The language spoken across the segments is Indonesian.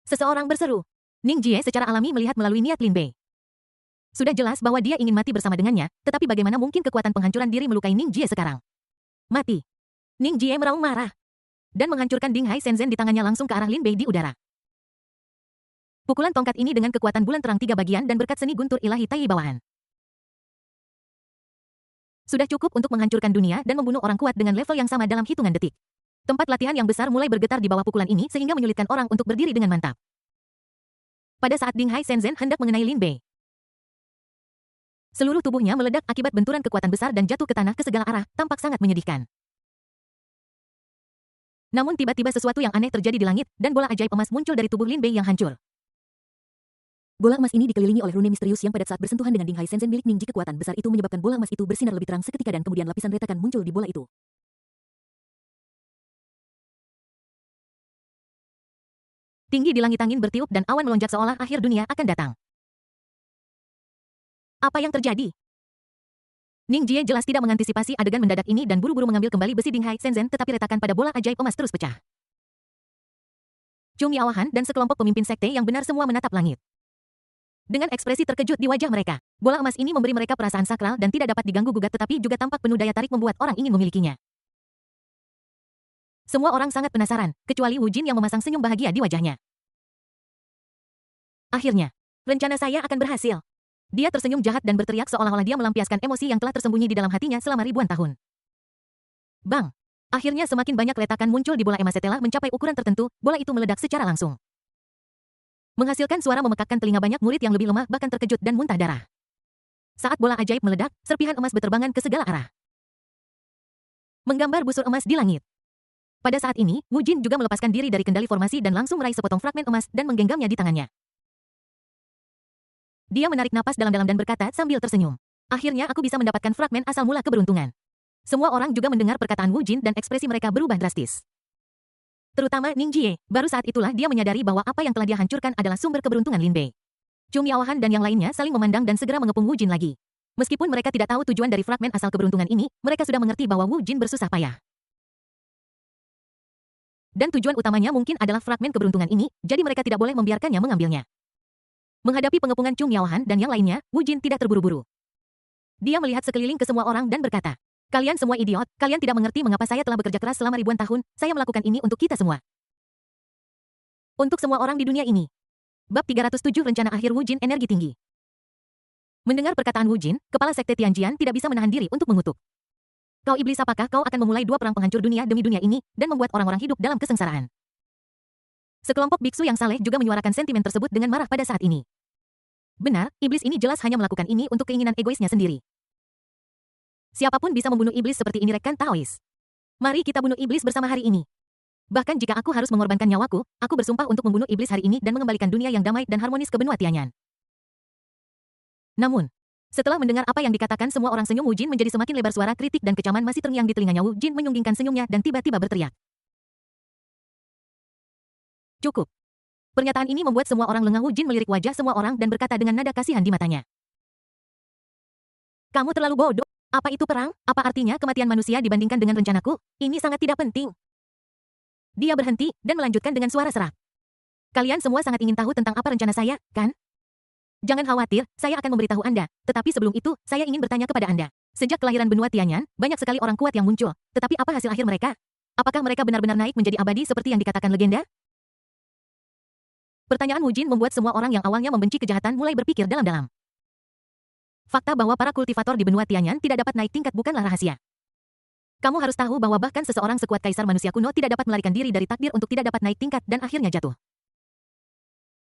Seseorang berseru. Ning Jie secara alami melihat melalui niat Lin Bei. Sudah jelas bahwa dia ingin mati bersama dengannya, tetapi bagaimana mungkin kekuatan penghancuran diri melukai Ning Jie sekarang? Mati. Ning Jie meraung marah. Dan menghancurkan Ding Hai Shenzhen di tangannya langsung ke arah Lin Bei di udara. Pukulan tongkat ini dengan kekuatan bulan terang 3 bagian dan berkat seni guntur ilahi Tai bawahan. Sudah cukup untuk menghancurkan dunia dan membunuh orang kuat dengan level yang sama dalam hitungan detik. Tempat latihan yang besar mulai bergetar di bawah pukulan ini sehingga menyulitkan orang untuk berdiri dengan mantap. Pada saat Ding Hai Shenzhen hendak mengenai Lin Bei, seluruh tubuhnya meledak akibat benturan kekuatan besar dan jatuh ke tanah ke segala arah, tampak sangat menyedihkan. Namun tiba-tiba sesuatu yang aneh terjadi di langit, dan bola ajaib emas muncul dari tubuh Lin Bei yang hancur. Bola emas ini dikelilingi oleh rune misterius yang pada saat bersentuhan dengan Ding Hai Shenzhen milik Ningji, kekuatan besar itu menyebabkan bola emas itu bersinar lebih terang seketika dan kemudian lapisan retakan muncul di bola itu. Tinggi di langit angin bertiup dan awan melonjak seolah akhir dunia akan datang. Apa yang terjadi? Ning Jie jelas tidak mengantisipasi adegan mendadak ini dan buru-buru mengambil kembali besi Ding Hai Shenzhen, tetapi retakan pada bola ajaib emas terus pecah. Chung Yaohan dan sekelompok pemimpin sekte yang benar semua menatap langit. Dengan ekspresi terkejut di wajah mereka, bola emas ini memberi mereka perasaan sakral dan tidak dapat diganggu-gugat, tetapi juga tampak penuh daya tarik membuat orang ingin memilikinya. Semua orang sangat penasaran, kecuali Wu Jin yang memasang senyum bahagia di wajahnya. Akhirnya, rencana saya akan berhasil. Dia tersenyum jahat dan berteriak seolah-olah dia melampiaskan emosi yang telah tersembunyi di dalam hatinya selama ribuan tahun. Bang! Akhirnya semakin banyak letakan muncul di bola emas. Setelah mencapai ukuran tertentu, bola itu meledak secara langsung. Menghasilkan suara memekakkan telinga banyak murid yang lebih lemah bahkan terkejut dan muntah darah. Saat bola ajaib meledak, serpihan emas berterbangan ke segala arah, menggambar busur emas di langit. Pada saat ini, Wu Jin juga melepaskan diri dari kendali formasi dan langsung meraih sepotong fragmen emas dan menggenggamnya di tangannya. Dia menarik napas dalam-dalam dan berkata sambil tersenyum. Akhirnya aku bisa mendapatkan fragmen asal mula keberuntungan. Semua orang juga mendengar perkataan Wu Jin dan ekspresi mereka berubah drastis. Terutama Ning Jie, baru saat itulah dia menyadari bahwa apa yang telah dia hancurkan adalah sumber keberuntungan Lin Bei. Chung Yaohan dan yang lainnya saling memandang dan segera mengepung Wu Jin lagi. Meskipun mereka tidak tahu tujuan dari fragmen asal keberuntungan ini, mereka sudah mengerti bahwa Wu Jin bersusah payah. Dan tujuan utamanya mungkin adalah fragmen keberuntungan ini, jadi mereka tidak boleh membiarkannya mengambilnya. Menghadapi pengepungan Chung Yaohan dan yang lainnya, Wu Jin tidak terburu-buru. Dia melihat sekeliling ke semua orang dan berkata, kalian semua idiot, kalian tidak mengerti mengapa saya telah bekerja keras selama ribuan tahun, saya melakukan ini untuk kita semua. Untuk semua orang di dunia ini. Bab 307 Rencana Akhir Wu Jin Energi Tinggi. Mendengar perkataan Wu Jin, kepala sekte Tianjian tidak bisa menahan diri untuk mengutuk. Kau iblis, apakah kau akan memulai 2 perang penghancur dunia demi dunia ini, dan membuat orang-orang hidup dalam kesengsaraan? Sekelompok biksu yang saleh juga menyuarakan sentimen tersebut dengan marah pada saat ini. Benar, iblis ini jelas hanya melakukan ini untuk keinginan egoisnya sendiri. Siapapun bisa membunuh iblis seperti ini, rekan Taois. Mari kita bunuh iblis bersama hari ini. Bahkan jika aku harus mengorbankan nyawaku, aku bersumpah untuk membunuh iblis hari ini dan mengembalikan dunia yang damai dan harmonis ke benua Tianyan. Namun, setelah mendengar apa yang dikatakan semua orang, senyum Wu Jin menjadi semakin lebar, suara kritik dan kecaman masih terngiang di telinganya. Wu Jin menyunggingkan senyumnya dan tiba-tiba berteriak. Cukup. Pernyataan ini membuat semua orang lengah. Wu Jin melirik wajah semua orang dan berkata dengan nada kasihan di matanya. Kamu terlalu bodoh. Apa itu perang? Apa artinya kematian manusia dibandingkan dengan rencanaku? Ini sangat tidak penting. Dia berhenti dan melanjutkan dengan suara serak. Kalian semua sangat ingin tahu tentang apa rencana saya, kan? Jangan khawatir, saya akan memberitahu Anda. Tetapi sebelum itu, saya ingin bertanya kepada Anda. Sejak kelahiran benua Tianyan, banyak sekali orang kuat yang muncul. Tetapi apa hasil akhir mereka? Apakah mereka benar-benar naik menjadi abadi seperti yang dikatakan legenda? Pertanyaan Wu Jin membuat semua orang yang awalnya membenci kejahatan mulai berpikir dalam-dalam. Fakta bahwa para kultivator di benua Tianyan tidak dapat naik tingkat bukanlah rahasia. Kamu harus tahu bahwa bahkan seseorang sekuat kaisar manusia kuno tidak dapat melarikan diri dari takdir untuk tidak dapat naik tingkat dan akhirnya jatuh.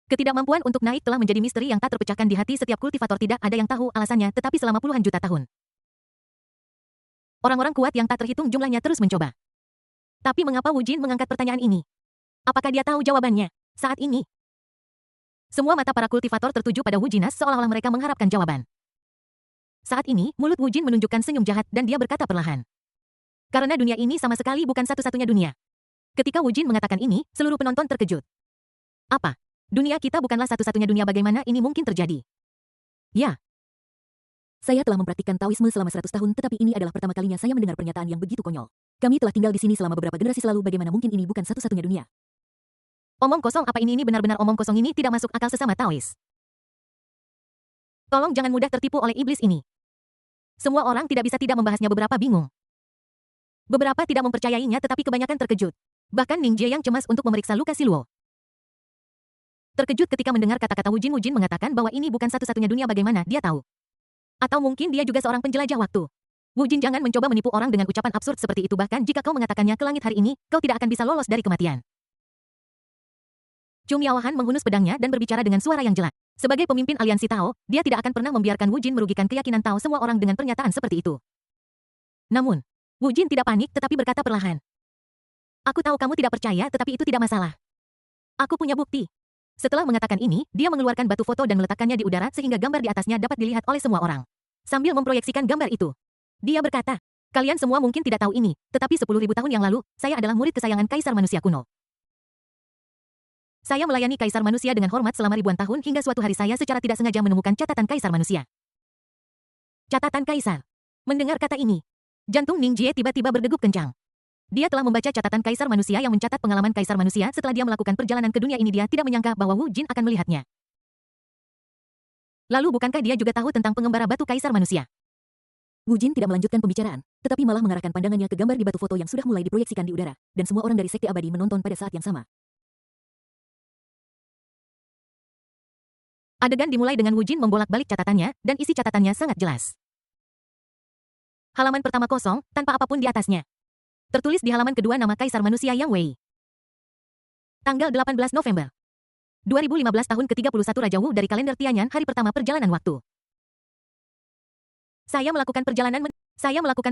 Ketidakmampuan untuk naik telah menjadi misteri yang tak terpecahkan di hati setiap kultivator. Tidak ada yang tahu alasannya, tetapi selama puluhan juta tahun, orang-orang kuat yang tak terhitung jumlahnya terus mencoba. Tapi mengapa Wu Jin mengangkat pertanyaan ini? Apakah dia tahu jawabannya? Saat ini, semua mata para kultivator tertuju pada Wu Jinas seolah-olah mereka mengharapkan jawaban. Saat ini, mulut Wu Jin menunjukkan senyum jahat dan dia berkata perlahan. Karena dunia ini sama sekali bukan satu-satunya dunia. Ketika Wu Jin mengatakan ini, seluruh penonton terkejut. Apa? Dunia kita bukanlah satu-satunya dunia, bagaimana ini mungkin terjadi? Ya. Saya telah mempraktikkan Taoisme selama 100 tahun, tetapi ini adalah pertama kalinya saya mendengar pernyataan yang begitu konyol. Kami telah tinggal di sini selama beberapa generasi lalu, bagaimana mungkin ini bukan satu-satunya dunia? Omong kosong apa ini benar-benar omong kosong ini tidak masuk akal sesama Taois. Tolong jangan mudah tertipu oleh iblis ini. Semua orang tidak bisa tidak membahasnya beberapa bingung. Beberapa tidak mempercayainya tetapi kebanyakan terkejut. Bahkan Ning Jie yang cemas untuk memeriksa luka si Luo. Terkejut ketika mendengar kata-kata Wu Jin mengatakan bahwa ini bukan satu-satunya dunia bagaimana dia tahu. Atau mungkin dia juga seorang penjelajah waktu. Wu Jin jangan mencoba menipu orang dengan ucapan absurd seperti itu bahkan jika kau mengatakannya ke langit hari ini, kau tidak akan bisa lolos dari kematian. Chu Miaohan menghunus pedangnya dan berbicara dengan suara yang jelas. Sebagai pemimpin aliansi Tao, dia tidak akan pernah membiarkan Wu Jin merugikan keyakinan Tao semua orang dengan pernyataan seperti itu. Namun, Wu Jin tidak panik tetapi berkata perlahan. Aku tahu kamu tidak percaya tetapi itu tidak masalah. Aku punya bukti. Setelah mengatakan ini, dia mengeluarkan batu foto dan meletakkannya di udara sehingga gambar di atasnya dapat dilihat oleh semua orang. Sambil memproyeksikan gambar itu, dia berkata, kalian semua mungkin tidak tahu ini, tetapi 10.000 tahun yang lalu, saya adalah murid kesayangan Kaisar Manusia kuno. Saya melayani Kaisar Manusia dengan hormat selama ribuan tahun hingga suatu hari saya secara tidak sengaja menemukan catatan Kaisar Manusia. Catatan Kaisar. Mendengar kata ini, jantung Ning Jie tiba-tiba berdegup kencang. Dia telah membaca catatan Kaisar Manusia yang mencatat pengalaman Kaisar Manusia setelah dia melakukan perjalanan ke dunia ini dia tidak menyangka bahwa Wu Jin akan melihatnya. Lalu bukankah dia juga tahu tentang pengembara batu Kaisar Manusia? Wu Jin tidak melanjutkan pembicaraan, tetapi malah mengarahkan pandangannya ke gambar di batu foto yang sudah mulai diproyeksikan di udara, dan semua orang dari Sekte Abadi menonton pada saat yang sama. Adegan dimulai dengan Wu Jin membolak-balik catatannya, dan isi catatannya sangat jelas. Halaman pertama kosong, tanpa apapun di atasnya. Tertulis di halaman kedua nama Kaisar Manusia Yang Wei. Tanggal 18 November 2015 tahun ke-31 Raja Wu dari kalender Tianyan hari pertama perjalanan waktu. Saya melakukan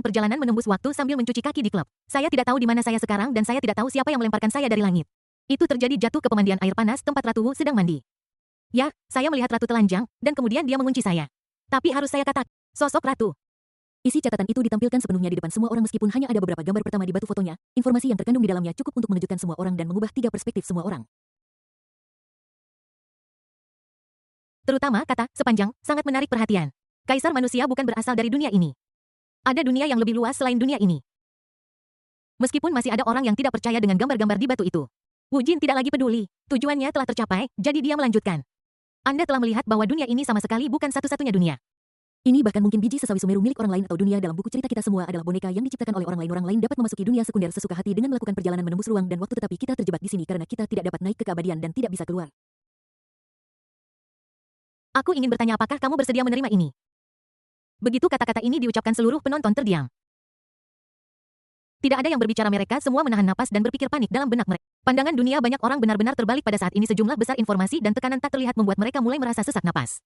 perjalanan menembus waktu sambil mencuci kaki di klub. Saya tidak tahu di mana saya sekarang dan saya tidak tahu siapa yang melemparkan saya dari langit. Itu terjadi jatuh ke pemandian air panas tempat Ratu Wu sedang mandi. Ya, saya melihat Ratu telanjang, dan kemudian dia mengunci saya. Tapi harus saya katakan, sosok Ratu. Isi catatan itu ditampilkan sepenuhnya di depan semua orang meskipun hanya ada beberapa gambar pertama di batu fotonya, informasi yang terkandung di dalamnya cukup untuk mengejutkan semua orang dan mengubah tiga perspektif semua orang. Terutama kata, sepanjang, sangat menarik perhatian. Kaisar Manusia bukan berasal dari dunia ini. Ada dunia yang lebih luas selain dunia ini. Meskipun masih ada orang yang tidak percaya dengan gambar-gambar di batu itu. Wu Jin tidak lagi peduli, tujuannya telah tercapai, jadi dia melanjutkan. Anda telah melihat bahwa dunia ini sama sekali bukan satu-satunya dunia. Ini bahkan mungkin biji sesawi Sumeru milik orang lain atau dunia dalam buku cerita kita semua adalah boneka yang diciptakan oleh orang lain. Orang lain dapat memasuki dunia sekunder sesuka hati dengan melakukan perjalanan menembus ruang dan waktu tetapi kita terjebak di sini karena kita tidak dapat naik ke keabadian dan tidak bisa keluar. Aku ingin bertanya apakah kamu bersedia menerima ini? Begitu kata-kata ini diucapkan seluruh penonton terdiam. Tidak ada yang berbicara mereka semua menahan napas dan berpikir panik dalam benak mereka. Pandangan dunia banyak orang benar-benar terbalik pada saat ini sejumlah besar informasi dan tekanan tak terlihat membuat mereka mulai merasa sesak napas.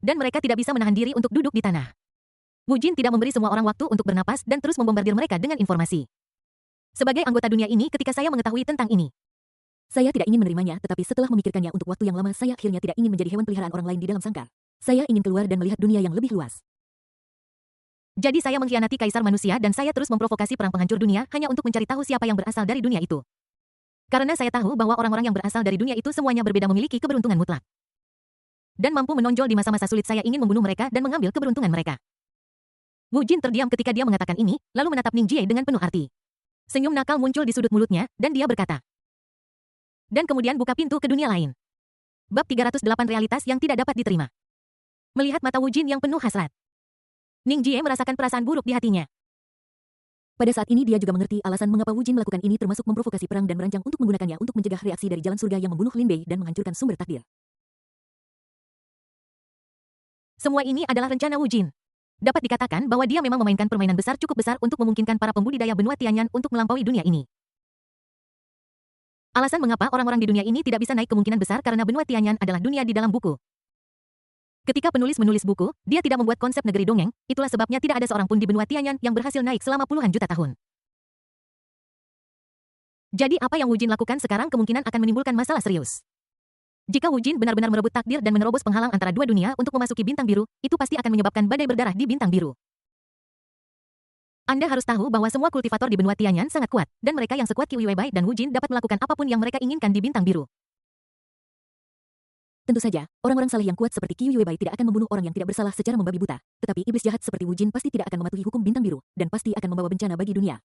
Dan mereka tidak bisa menahan diri untuk duduk di tanah. Wu Jin tidak memberi semua orang waktu untuk bernapas dan terus membombardir mereka dengan informasi. Sebagai anggota dunia ini ketika saya mengetahui tentang ini. Saya tidak ingin menerimanya, tetapi setelah memikirkannya untuk waktu yang lama saya akhirnya tidak ingin menjadi hewan peliharaan orang lain di dalam sangkar. Saya ingin keluar dan melihat dunia yang lebih luas. Jadi saya mengkhianati Kaisar Manusia dan saya terus memprovokasi perang penghancur dunia hanya untuk mencari tahu siapa yang berasal dari dunia itu. Karena saya tahu bahwa orang-orang yang berasal dari dunia itu semuanya berbeda memiliki keberuntungan mutlak. Dan mampu menonjol di masa-masa sulit saya ingin membunuh mereka dan mengambil keberuntungan mereka. Wu Jin terdiam ketika dia mengatakan ini, lalu menatap Ning Jie dengan penuh arti. Senyum nakal muncul di sudut mulutnya, dan dia berkata. Dan kemudian buka pintu ke dunia lain. Bab 308 Realitas yang tidak dapat diterima. Melihat mata Wu Jin yang penuh hasrat. Ning Jie merasakan perasaan buruk di hatinya. Pada saat ini dia juga mengerti alasan mengapa Wu Jin melakukan ini termasuk memprovokasi perang dan merancang untuk menggunakannya untuk mencegah reaksi dari jalan surga yang membunuh Lin Bei dan menghancurkan sumber takdir. Semua ini adalah rencana Wu Jin. Dapat dikatakan bahwa dia memang memainkan permainan besar cukup besar untuk memungkinkan para pembudidaya benua Tianyan untuk melampaui dunia ini. Alasan mengapa orang-orang di dunia ini tidak bisa naik kemungkinan besar karena benua Tianyan adalah dunia di dalam buku. Ketika penulis menulis buku, dia tidak membuat konsep negeri dongeng, itulah sebabnya tidak ada seorang pun di benua Tianyan yang berhasil naik selama puluhan juta tahun. Jadi apa yang Wu Jin lakukan sekarang kemungkinan akan menimbulkan masalah serius. Jika Wu Jin benar-benar merebut takdir dan menerobos penghalang antara dua dunia untuk memasuki bintang biru, itu pasti akan menyebabkan badai berdarah di bintang biru. Anda harus tahu bahwa semua kultivator di benua Tianyan sangat kuat, dan mereka yang sekuat Qi Weiwei dan Wu Jin dapat melakukan apapun yang mereka inginkan di bintang biru. Tentu saja, orang-orang saleh yang kuat seperti Qi Weiwei tidak akan membunuh orang yang tidak bersalah secara membabi buta, tetapi iblis jahat seperti Wu Jin pasti tidak akan mematuhi hukum bintang biru, dan pasti akan membawa bencana bagi dunia.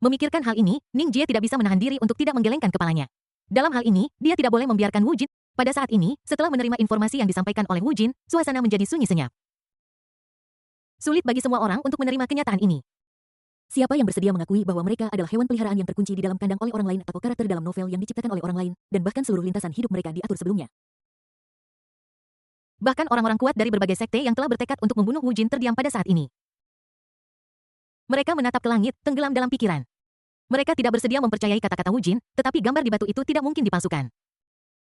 Memikirkan hal ini, Ning Jie tidak bisa menahan diri untuk tidak menggelengkan kepalanya. Dalam hal ini, dia tidak boleh membiarkan Wu Jin. Pada saat ini, setelah menerima informasi yang disampaikan oleh Wu Jin, suasana menjadi sunyi senyap. Sulit bagi semua orang untuk menerima kenyataan ini. Siapa yang bersedia mengakui bahwa mereka adalah hewan peliharaan yang terkunci di dalam kandang oleh orang lain atau karakter dalam novel yang diciptakan oleh orang lain, dan bahkan seluruh lintasan hidup mereka diatur sebelumnya? Bahkan orang-orang kuat dari berbagai sekte yang telah bertekad untuk membunuh Wu Jin terdiam pada saat ini. Mereka menatap ke langit, tenggelam dalam pikiran. Mereka tidak bersedia mempercayai kata-kata Wu Jin, tetapi gambar di batu itu tidak mungkin dipalsukan.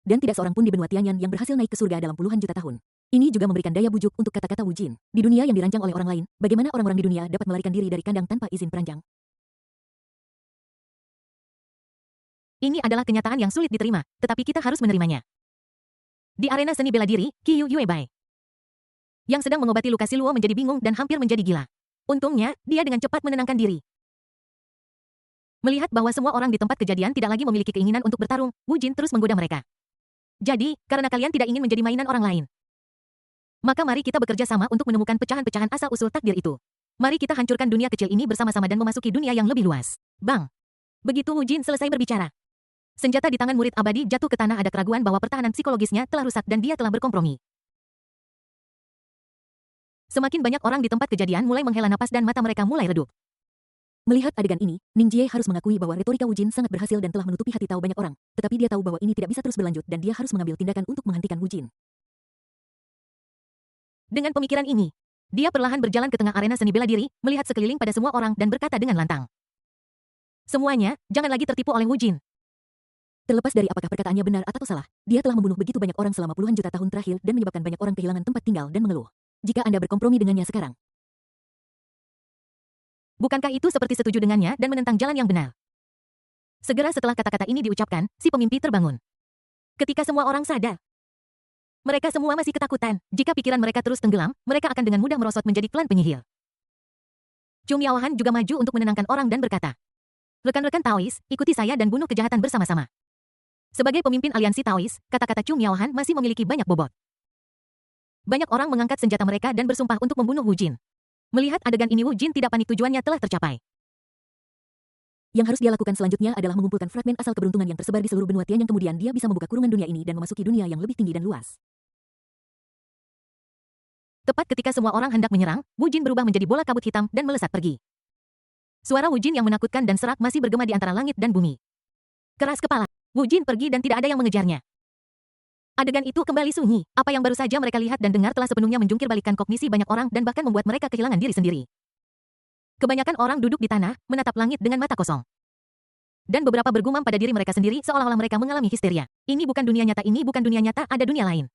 Dan tidak seorang pun di benua Tianyan yang berhasil naik ke surga dalam puluhan juta tahun. Ini juga memberikan daya bujuk untuk kata-kata Wu Jin. Di dunia yang dirancang oleh orang lain, bagaimana orang-orang di dunia dapat melarikan diri dari kandang tanpa izin peranjang? Ini adalah kenyataan yang sulit diterima, tetapi kita harus menerimanya. Di arena seni bela diri, Qiyu Yuebai, yang sedang mengobati luka Si Luo menjadi bingung dan hampir menjadi gila. Untungnya, dia dengan cepat menenangkan diri. Melihat bahwa semua orang di tempat kejadian tidak lagi memiliki keinginan untuk bertarung, Wu Jin terus menggoda mereka. Jadi, karena kalian tidak ingin menjadi mainan orang lain, maka mari kita bekerja sama untuk menemukan pecahan-pecahan asal-usul takdir itu. Mari kita hancurkan dunia kecil ini bersama-sama dan memasuki dunia yang lebih luas. Bang! Begitu Wu Jin selesai berbicara, senjata di tangan murid abadi jatuh ke tanah. Ada keraguan bahwa pertahanan psikologisnya telah rusak dan dia telah berkompromi. Semakin banyak orang di tempat kejadian mulai menghela napas dan mata mereka mulai redup. Melihat adegan ini, Ning Jie harus mengakui bahwa retorika Wu Jin sangat berhasil dan telah menutupi hati tahu banyak orang. Tetapi dia tahu bahwa ini tidak bisa terus berlanjut dan dia harus mengambil tindakan untuk menghentikan Wu Jin. Dengan pemikiran ini, dia perlahan berjalan ke tengah arena seni bela diri, melihat sekeliling pada semua orang dan berkata dengan lantang. Semuanya, jangan lagi tertipu oleh Wu Jin. Terlepas dari apakah perkataannya benar atau salah, dia telah membunuh begitu banyak orang selama puluhan juta tahun terakhir dan menyebabkan banyak orang kehilangan tempat tinggal dan mengeluh. Jika Anda berkompromi dengannya sekarang, bukankah itu seperti setuju dengannya dan menentang jalan yang benar? Segera setelah kata-kata ini diucapkan, si pemimpi terbangun. Ketika semua orang sadar, mereka semua masih ketakutan. Jika pikiran mereka terus tenggelam, mereka akan dengan mudah merosot menjadi klan penyihir. Chung Yaohan juga maju untuk menenangkan orang dan berkata, "Rekan-rekan Taois, ikuti saya dan bunuh kejahatan bersama-sama." Sebagai pemimpin aliansi Taois, kata-kata Chung Yaohan masih memiliki banyak bobot. Banyak orang mengangkat senjata mereka dan bersumpah untuk membunuh Wu Jin. Melihat adegan ini, Wu Jin tidak panik, tujuannya telah tercapai. Yang harus dia lakukan selanjutnya adalah mengumpulkan fragmen asal keberuntungan yang tersebar di seluruh benua Tian yang kemudian dia bisa membuka kurungan dunia ini dan memasuki dunia yang lebih tinggi dan luas. Tepat ketika semua orang hendak menyerang, Wu Jin berubah menjadi bola kabut hitam dan melesat pergi. Suara Wu Jin yang menakutkan dan serak masih bergema di antara langit dan bumi. Keras kepala, Wu Jin pergi dan tidak ada yang mengejarnya. Adegan itu kembali sunyi. Apa yang baru saja mereka lihat dan dengar telah sepenuhnya menjungkir balikan kognisi banyak orang dan bahkan membuat mereka kehilangan diri sendiri. Kebanyakan orang duduk di tanah, menatap langit dengan mata kosong. Dan beberapa bergumam pada diri mereka sendiri seolah-olah mereka mengalami histeria. Ini bukan dunia nyata, ini bukan dunia nyata, ada dunia lain.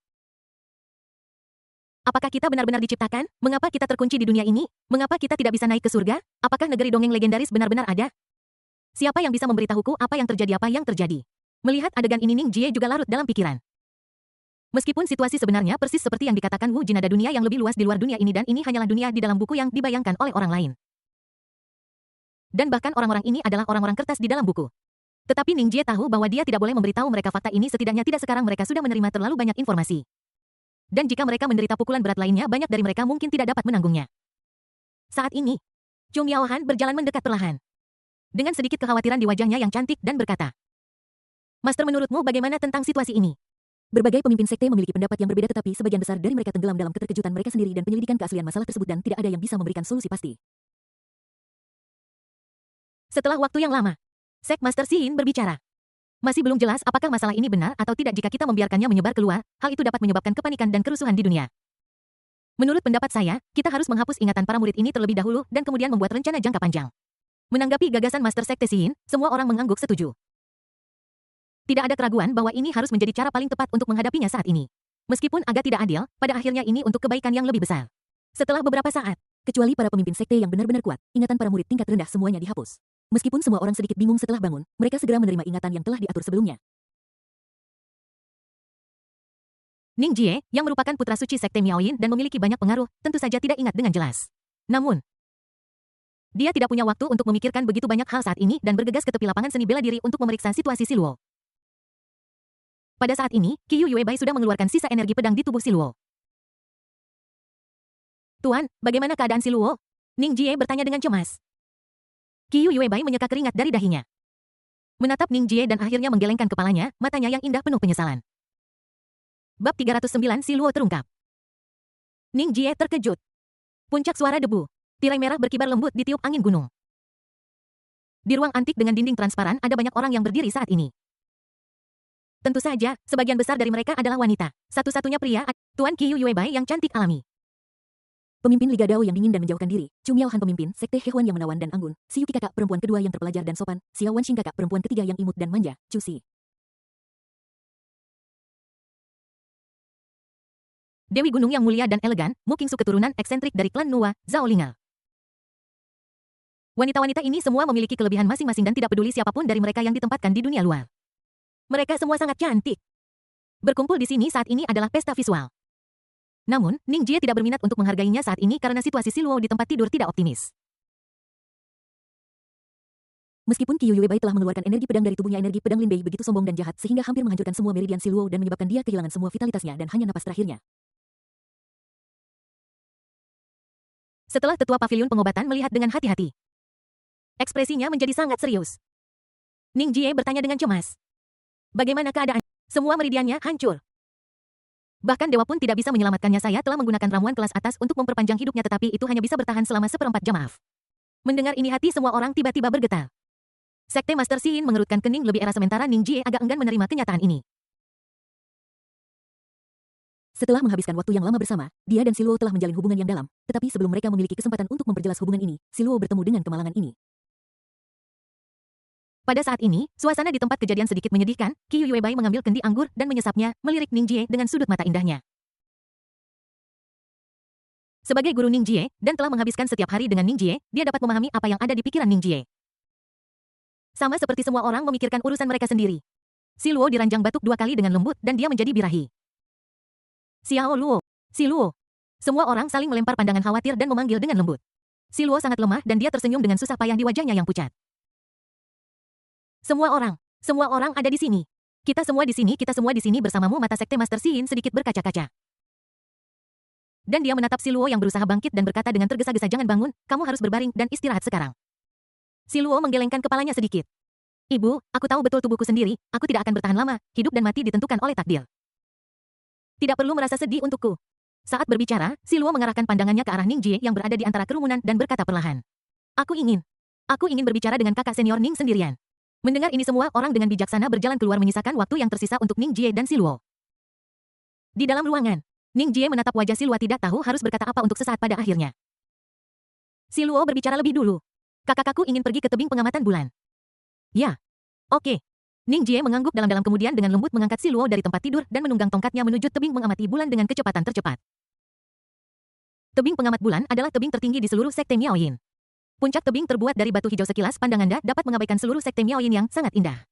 Apakah kita benar-benar diciptakan? Mengapa kita terkunci di dunia ini? Mengapa kita tidak bisa naik ke surga? Apakah negeri dongeng legendaris benar-benar ada? Siapa yang bisa memberitahuku apa yang terjadi? Melihat adegan ini, Ning Jie juga larut dalam pikiran. Meskipun situasi sebenarnya persis seperti yang dikatakan Wu Jin, ada dunia yang lebih luas di luar dunia ini dan ini hanyalah dunia di dalam buku yang dibayangkan oleh orang lain. Dan bahkan orang-orang ini adalah orang-orang kertas di dalam buku. Tetapi Ning Jie tahu bahwa dia tidak boleh memberitahu mereka fakta ini, setidaknya tidak sekarang. Mereka sudah menerima terlalu banyak informasi. Dan jika mereka menderita pukulan berat lainnya, banyak dari mereka mungkin tidak dapat menanggungnya. Saat ini, Chung Yaohan berjalan mendekat perlahan. Dengan sedikit kekhawatiran di wajahnya yang cantik dan berkata, "Master, menurutmu bagaimana tentang situasi ini?" Berbagai pemimpin sekte memiliki pendapat yang berbeda, tetapi sebagian besar dari mereka tenggelam dalam keterkejutan mereka sendiri dan penyelidikan keaslian masalah tersebut dan tidak ada yang bisa memberikan solusi pasti. Setelah waktu yang lama, Sek Master Xin berbicara. Masih belum jelas apakah masalah ini benar atau tidak. Jika kita membiarkannya menyebar keluar, hal itu dapat menyebabkan kepanikan dan kerusuhan di dunia. Menurut pendapat saya, kita harus menghapus ingatan para murid ini terlebih dahulu dan kemudian membuat rencana jangka panjang. Menanggapi gagasan Master Sekte Xin, semua orang mengangguk setuju. Tidak ada keraguan bahwa ini harus menjadi cara paling tepat untuk menghadapinya saat ini. Meskipun agak tidak adil, pada akhirnya ini untuk kebaikan yang lebih besar. Setelah beberapa saat, kecuali para pemimpin sekte yang benar-benar kuat, ingatan para murid tingkat rendah semuanya dihapus. Meskipun semua orang sedikit bingung setelah bangun, mereka segera menerima ingatan yang telah diatur sebelumnya. Ning Jie, yang merupakan putra suci Sekte Miaoyin dan memiliki banyak pengaruh, tentu saja tidak ingat dengan jelas. Namun, dia tidak punya waktu untuk memikirkan begitu banyak hal saat ini dan bergegas ke tepi lapangan seni bela diri untuk memeriksa situasi Si Luo. Pada saat ini, Qiyu Yuebai sudah mengeluarkan sisa energi pedang di tubuh Si Luo. "Tuan, bagaimana keadaan Si Luo?" Ning Jie bertanya dengan cemas. Qiu Yuebai menyeka keringat dari dahinya. Menatap Ning Jie dan akhirnya menggelengkan kepalanya, matanya yang indah penuh penyesalan. Bab 309 Si Luo terungkap. Ning Jie terkejut. Puncak suara debu. Tirai merah berkibar lembut ditiup angin gunung. Di ruang antik dengan dinding transparan ada banyak orang yang berdiri saat ini. Tentu saja, sebagian besar dari mereka adalah wanita. Satu-satunya pria, Tuan Qiu Yuebai yang cantik alami. Pemimpin Liga Dao yang dingin dan menjauhkan diri, Chu Miaohan pemimpin Sekte Hehuan yang menawan dan anggun, Si Yuki kakak perempuan kedua yang terpelajar dan sopan, Xiao Wanxing kakak perempuan ketiga yang imut dan manja, Chu Si. Dewi Gunung yang mulia dan elegan, Mu Qingsu keturunan eksentrik dari klan Nuwa, Zhao Lingal. Wanita-wanita ini semua memiliki kelebihan masing-masing dan tidak peduli siapapun dari mereka yang ditempatkan di dunia luar. Mereka semua sangat cantik. Berkumpul di sini saat ini adalah pesta visual. Namun, Ning Jie tidak berminat untuk menghargainya saat ini karena situasi Si Luo di tempat tidur tidak optimis. Meskipun Qiu Yuebai telah mengeluarkan energi pedang dari tubuhnya, energi pedang Lin Bei begitu sombong dan jahat sehingga hampir menghancurkan semua meridian Si Luo dan menyebabkan dia kehilangan semua vitalitasnya dan hanya napas terakhirnya. Setelah tetua paviliun pengobatan melihat dengan hati-hati. Ekspresinya menjadi sangat serius. Ning Jie bertanya dengan cemas. Bagaimana keadaan? Semua meridiannya hancur. Bahkan dewa pun tidak bisa menyelamatkannya. Saya telah menggunakan ramuan kelas atas untuk memperpanjang hidupnya tetapi itu hanya bisa bertahan selama 1/4 jam. Maaf. Mendengar ini hati semua orang tiba-tiba bergetar. Sekte Master Xin mengerutkan kening lebih era sementara Ning Jie agak enggan menerima kenyataan ini. Setelah menghabiskan waktu yang lama bersama, dia dan Si Luo telah menjalin hubungan yang dalam, tetapi sebelum mereka memiliki kesempatan untuk memperjelas hubungan ini, Si Luo bertemu dengan kemalangan ini. Pada saat ini, suasana di tempat kejadian sedikit menyedihkan. Qiu Yuebai mengambil kendi anggur dan menyesapnya, melirik Ning Jie dengan sudut mata indahnya. Sebagai guru Ning Jie, dan telah menghabiskan setiap hari dengan Ning Jie, dia dapat memahami apa yang ada di pikiran Ning Jie. Sama seperti semua orang memikirkan urusan mereka sendiri. Si Luo diranjang batuk 2 kali dengan lembut dan dia menjadi birahi. Xiao Luo, Si Luo. Semua orang saling melempar pandangan khawatir dan memanggil dengan lembut. Si Luo sangat lemah dan dia tersenyum dengan susah payah di wajahnya yang pucat. Semua orang ada di sini. Kita semua di sini bersamamu. Mata Sekte Master Xin sedikit berkaca-kaca. Dan dia menatap Si Luo yang berusaha bangkit dan berkata dengan tergesa-gesa, jangan bangun, kamu harus berbaring dan istirahat sekarang. Si Luo menggelengkan kepalanya sedikit. Ibu, aku tahu betul tubuhku sendiri, aku tidak akan bertahan lama, hidup dan mati ditentukan oleh takdir. Tidak perlu merasa sedih untukku. Saat berbicara, Si Luo mengarahkan pandangannya ke arah Ning Jie yang berada di antara kerumunan dan berkata perlahan. Aku ingin berbicara dengan kakak senior Ning sendirian. Mendengar ini semua orang dengan bijaksana berjalan keluar menyisakan waktu yang tersisa untuk Ning Jie dan Si Luo. Di dalam ruangan, Ning Jie menatap wajah Si Luo tidak tahu harus berkata apa untuk sesaat pada akhirnya. Si Luo berbicara lebih dulu. Kakakku ingin pergi ke tebing pengamatan bulan. Ya. Oke. Ning Jie mengangguk dalam-dalam kemudian dengan lembut mengangkat Si Luo dari tempat tidur dan menunggang tongkatnya menuju tebing mengamati bulan dengan kecepatan tercepat. Tebing pengamat bulan adalah tebing tertinggi di seluruh Sekte Miaoyin. Puncak tebing terbuat dari batu hijau sekilas pandang Anda dapat mengabaikan seluruh Sekte Miaoyin yang sangat indah.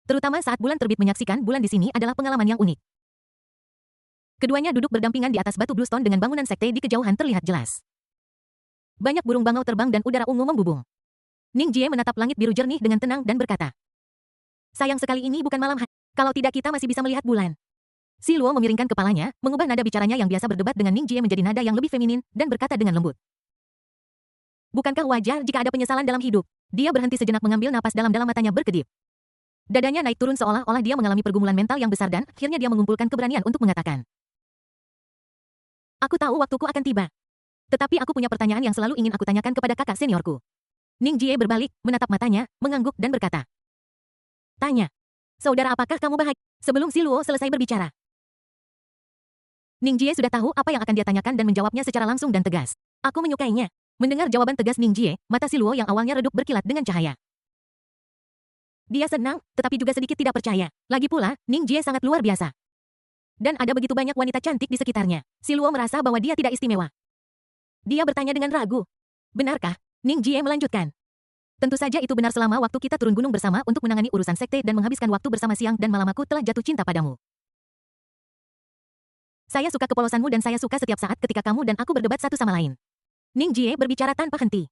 Terutama saat bulan terbit menyaksikan bulan di sini adalah pengalaman yang unik. Keduanya duduk berdampingan di atas batu bluestone dengan bangunan sekte di kejauhan terlihat jelas. Banyak burung bangau terbang dan udara ungu membubung. Ning Jie menatap langit biru jernih dengan tenang dan berkata, sayang sekali ini bukan malam hari. Kalau tidak kita masih bisa melihat bulan. Si Luo memiringkan kepalanya, mengubah nada bicaranya yang biasa berdebat dengan Ning Jie menjadi nada yang lebih feminin, dan berkata dengan lembut. Bukankah wajar jika ada penyesalan dalam hidup? Dia berhenti sejenak mengambil napas dalam-dalam, matanya berkedip. Dadanya naik turun seolah-olah dia mengalami pergumulan mental yang besar dan akhirnya dia mengumpulkan keberanian untuk mengatakan. Aku tahu waktuku akan tiba. Tetapi aku punya pertanyaan yang selalu ingin aku tanyakan kepada kakak seniorku. Ning Jie berbalik, menatap matanya, mengangguk dan berkata. Tanya. Saudara, apakah kamu bahagia? Sebelum Si Luo selesai berbicara. Ning Jie sudah tahu apa yang akan dia tanyakan dan menjawabnya secara langsung dan tegas. Aku menyukainya. Mendengar jawaban tegas Ning Jie, mata Si Luo yang awalnya redup berkilat dengan cahaya. Dia senang, tetapi juga sedikit tidak percaya. Lagi pula, Ning Jie sangat luar biasa. Dan ada begitu banyak wanita cantik di sekitarnya. Si Luo merasa bahwa dia tidak istimewa. Dia bertanya dengan ragu. Benarkah? Ning Jie melanjutkan. Tentu saja itu benar. Selama waktu kita turun gunung bersama untuk menangani urusan sekte dan menghabiskan waktu bersama siang dan malam, aku telah jatuh cinta padamu. Saya suka kepolosanmu dan saya suka setiap saat ketika kamu dan aku berdebat satu sama lain. Ning Jie berbicara tanpa henti.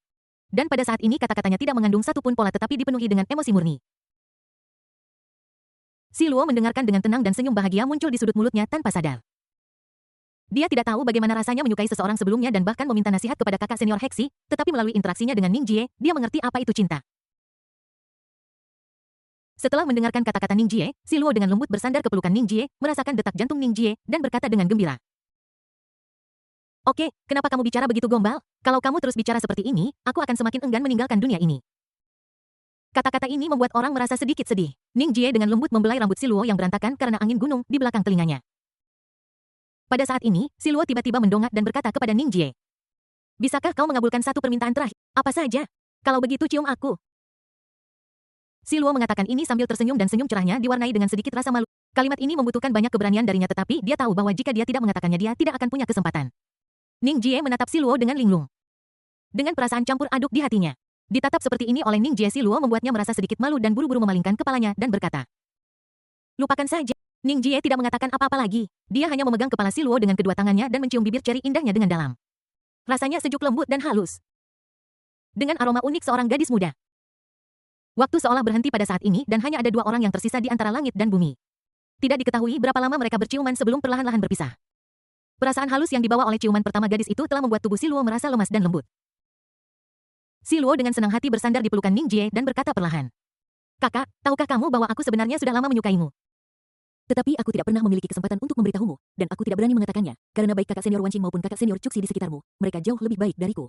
Dan pada saat ini kata-katanya tidak mengandung satupun pola tetapi dipenuhi dengan emosi murni. Si Luo mendengarkan dengan tenang dan senyum bahagia muncul di sudut mulutnya tanpa sadar. Dia tidak tahu bagaimana rasanya menyukai seseorang sebelumnya dan bahkan meminta nasihat kepada kakak senior Hexi, tetapi melalui interaksinya dengan Ning Jie, dia mengerti apa itu cinta. Setelah mendengarkan kata-kata Ning Jie, si Luo dengan lembut bersandar ke pelukan Ning Jie, merasakan detak jantung Ning Jie, dan berkata dengan gembira. Oke, kenapa kamu bicara begitu gombal? Kalau kamu terus bicara seperti ini, aku akan semakin enggan meninggalkan dunia ini. Kata-kata ini membuat orang merasa sedikit sedih. Ning Jie dengan lembut membelai rambut si Luo yang berantakan karena angin gunung di belakang telinganya. Pada saat ini, si Luo tiba-tiba mendongak dan berkata kepada Ning Jie. Bisakah kau mengabulkan satu permintaan terakhir? Apa saja? Kalau begitu cium aku. Si Luo mengatakan ini sambil tersenyum dan senyum cerahnya diwarnai dengan sedikit rasa malu. Kalimat ini membutuhkan banyak keberanian darinya tetapi dia tahu bahwa jika dia tidak mengatakannya dia tidak akan punya kesempatan. Ning Jie menatap si Luo dengan linglung. Dengan perasaan campur aduk di hatinya. Ditatap seperti ini oleh Ning Jie, si Luo membuatnya merasa sedikit malu dan buru-buru memalingkan kepalanya dan berkata. Lupakan saja. Ning Jie tidak mengatakan apa-apa lagi. Dia hanya memegang kepala si Luo dengan kedua tangannya dan mencium bibir ceri indahnya dengan dalam. Rasanya sejuk lembut dan halus. Dengan aroma unik seorang gadis muda. Waktu seolah berhenti pada saat ini dan hanya ada dua orang yang tersisa di antara langit dan bumi. Tidak diketahui berapa lama mereka berciuman sebelum perlahan-lahan berpisah. Perasaan halus yang dibawa oleh ciuman pertama gadis itu telah membuat tubuh si Luo merasa lemas dan lembut. Si Luo dengan senang hati bersandar di pelukan Ning Jie dan berkata perlahan. Kakak, tahukah kamu bahwa aku sebenarnya sudah lama menyukaimu? Tetapi aku tidak pernah memiliki kesempatan untuk memberitahumu, dan aku tidak berani mengatakannya, karena baik kakak senior Wanqing maupun kakak senior Cuxi di sekitarmu, mereka jauh lebih baik dariku.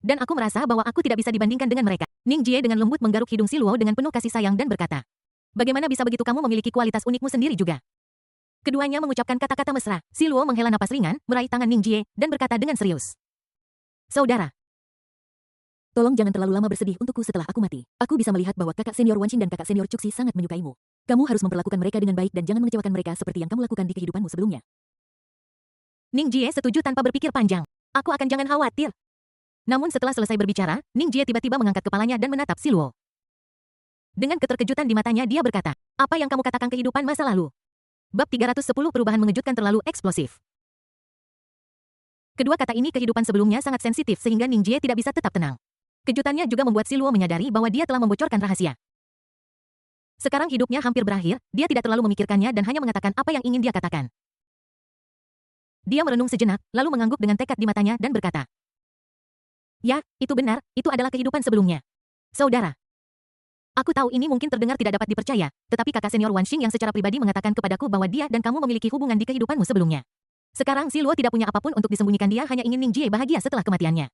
Dan aku merasa bahwa aku tidak bisa dibandingkan dengan mereka. Ning Jie dengan lembut menggaruk hidung si Luo dengan penuh kasih sayang dan berkata. Bagaimana bisa begitu, kamu memiliki kualitas unikmu sendiri juga? Keduanya mengucapkan kata-kata mesra. Si Luo menghela napas ringan, meraih tangan Ning Jie, dan berkata dengan serius. Saudara. Tolong jangan terlalu lama bersedih untukku setelah aku mati. Aku bisa melihat bahwa kakak senior Wanqing dan kakak senior Cuxi sangat menyukaimu. Kamu harus memperlakukan mereka dengan baik dan jangan mengecewakan mereka seperti yang kamu lakukan di kehidupanmu sebelumnya. Ning Jie setuju tanpa berpikir panjang. Aku akan, jangan khawatir. Namun setelah selesai berbicara, Ning Jie tiba-tiba mengangkat kepalanya dan menatap si Luo. Dengan keterkejutan di matanya dia berkata, apa yang kamu katakan kehidupan masa lalu? Bab 310 perubahan mengejutkan terlalu eksplosif. Kedua kata ini kehidupan sebelumnya sangat sensitif sehingga Ning Jie tidak bisa tetap tenang. Kejutannya juga membuat si Luo menyadari bahwa dia telah membocorkan rahasia. Sekarang hidupnya hampir berakhir, dia tidak terlalu memikirkannya dan hanya mengatakan apa yang ingin dia katakan. Dia merenung sejenak, lalu mengangguk dengan tekad di matanya dan berkata. Ya, itu benar, itu adalah kehidupan sebelumnya. Saudara. Aku tahu ini mungkin terdengar tidak dapat dipercaya, tetapi kakak senior Wanqing yang secara pribadi mengatakan kepadaku bahwa dia dan kamu memiliki hubungan di kehidupanmu sebelumnya. Sekarang si Luo tidak punya apapun untuk disembunyikan, dia hanya ingin Ning Jie bahagia setelah kematiannya.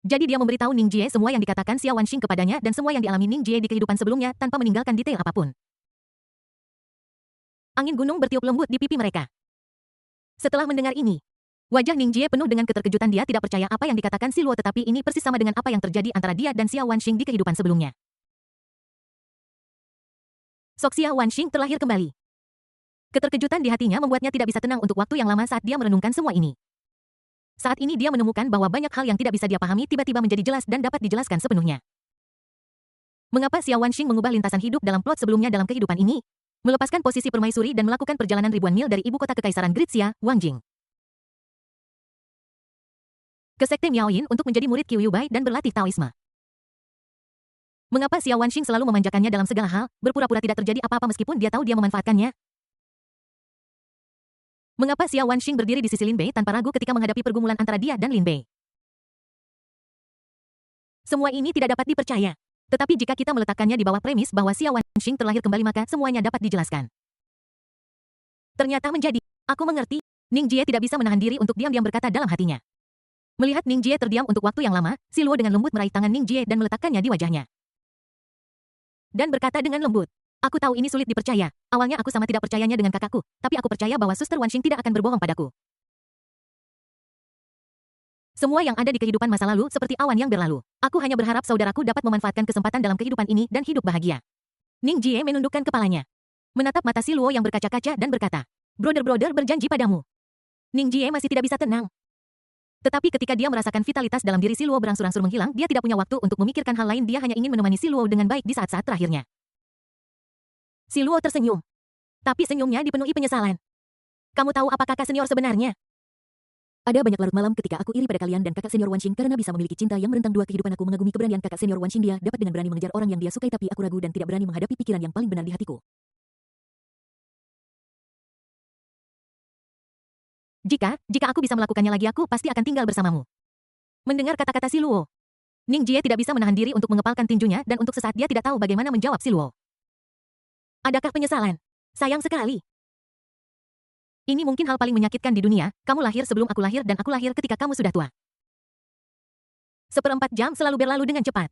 Jadi dia memberitahu Ning Jie semua yang dikatakan Xiao Wanqing kepadanya dan semua yang dialami Ning Jie di kehidupan sebelumnya tanpa meninggalkan detail apapun. Angin gunung bertiup lembut di pipi mereka. Setelah mendengar ini, wajah Ning Jie penuh dengan keterkejutan. Dia tidak percaya apa yang dikatakan si Luo, tetapi ini persis sama dengan apa yang terjadi antara dia dan Xiao Wanqing di kehidupan sebelumnya. Sok Xiao Wanqing terlahir kembali. Keterkejutan di hatinya membuatnya tidak bisa tenang untuk waktu yang lama saat dia merenungkan semua ini. Saat ini dia menemukan bahwa banyak hal yang tidak bisa dia pahami tiba-tiba menjadi jelas dan dapat dijelaskan sepenuhnya. Mengapa Xiao Wanqing mengubah lintasan hidup dalam plot sebelumnya dalam kehidupan ini? Melepaskan posisi permaisuri dan melakukan perjalanan ribuan mil dari ibu kota kekaisaran Gritsia, Wangjing. Ke sekte Miaoyin untuk menjadi murid Qiu Yubai dan berlatih Taoisme. Mengapa Xiao Wanqing selalu memanjakannya dalam segala hal, berpura-pura tidak terjadi apa-apa meskipun dia tahu dia memanfaatkannya? Mengapa Xiao Wanqing berdiri di sisi Lin Bei tanpa ragu ketika menghadapi pergumulan antara dia dan Lin Bei? Semua ini tidak dapat dipercaya. Tetapi jika kita meletakkannya di bawah premis bahwa Xiao Wanqing terlahir kembali maka semuanya dapat dijelaskan. Ternyata menjadi, aku mengerti, Ning Jie tidak bisa menahan diri untuk diam-diam berkata dalam hatinya. Melihat Ning Jie terdiam untuk waktu yang lama, si Luo dengan lembut meraih tangan Ning Jie dan meletakkannya di wajahnya. Dan berkata dengan lembut. Aku tahu ini sulit dipercaya. Awalnya aku sama tidak percayanya dengan kakakku, tapi aku percaya bahwa Suster Wanqing tidak akan berbohong padaku. Semua yang ada di kehidupan masa lalu seperti awan yang berlalu. Aku hanya berharap saudaraku dapat memanfaatkan kesempatan dalam kehidupan ini dan hidup bahagia. Ning Jie menundukkan kepalanya. Menatap mata si Luo yang berkaca-kaca dan berkata, Brother-brother berjanji padamu. Ning Jie masih tidak bisa tenang. Tetapi ketika dia merasakan vitalitas dalam diri si Luo berangsur-angsur menghilang, dia tidak punya waktu untuk memikirkan hal lain, dia hanya ingin menemani si Luo dengan baik di saat-saat terakhirnya. Si Luo tersenyum. Tapi senyumnya dipenuhi penyesalan. Kamu tahu apa kakak senior sebenarnya? Ada banyak larut malam ketika aku iri pada kalian dan kakak senior Wanqing karena bisa memiliki cinta yang merentang dua kehidupan. Aku mengagumi keberanian kakak senior Wanqing, dia dapat dengan berani mengejar orang yang dia sukai, tapi aku ragu dan tidak berani menghadapi pikiran yang paling benar di hatiku. Jika aku bisa melakukannya lagi aku pasti akan tinggal bersamamu. Mendengar kata-kata Si Luo, Ning Jie tidak bisa menahan diri untuk mengepalkan tinjunya dan untuk sesaat dia tidak tahu bagaimana menjawab Si Luo. Adakah penyesalan? Sayang sekali. Ini mungkin hal paling menyakitkan di dunia, kamu lahir sebelum aku lahir dan aku lahir ketika kamu sudah tua. 1/4 jam selalu berlalu dengan cepat.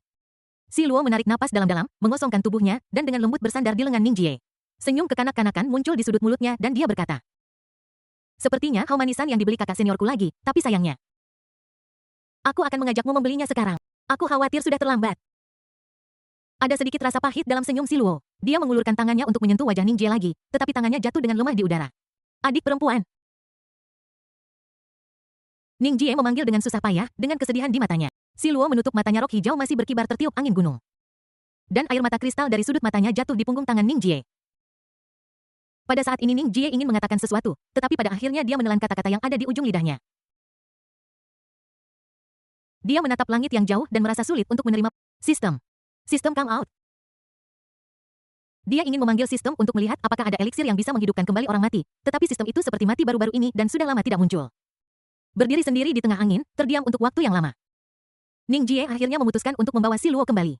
Si Luo menarik napas dalam-dalam, mengosongkan tubuhnya, dan dengan lembut bersandar di lengan Ning Jie. Senyum kekanak-kanakan muncul di sudut mulutnya dan dia berkata, sepertinya hao manisan yang dibeli kakak seniorku lagi, tapi sayangnya. Aku akan mengajakmu membelinya sekarang. Aku khawatir sudah terlambat. Ada sedikit rasa pahit dalam senyum Si Luo. Dia mengulurkan tangannya untuk menyentuh wajah Ning Jie lagi, tetapi tangannya jatuh dengan lemah di udara. Adik perempuan. Ning Jie memanggil dengan susah payah, dengan kesedihan di matanya. Si Luo menutup matanya, rok hijau masih berkibar tertiup angin gunung. Dan air mata kristal dari sudut matanya jatuh di punggung tangan Ning Jie. Pada saat ini Ning Jie ingin mengatakan sesuatu, tetapi pada akhirnya dia menelan kata-kata yang ada di ujung lidahnya. Dia menatap langit yang jauh dan merasa sulit untuk menerima sistem. Sistem come out. Dia ingin memanggil sistem untuk melihat apakah ada eliksir yang bisa menghidupkan kembali orang mati, tetapi sistem itu seperti mati baru-baru ini dan sudah lama tidak muncul. Berdiri sendiri di tengah angin, terdiam untuk waktu yang lama. Ning Jie akhirnya memutuskan untuk membawa Si Luo kembali.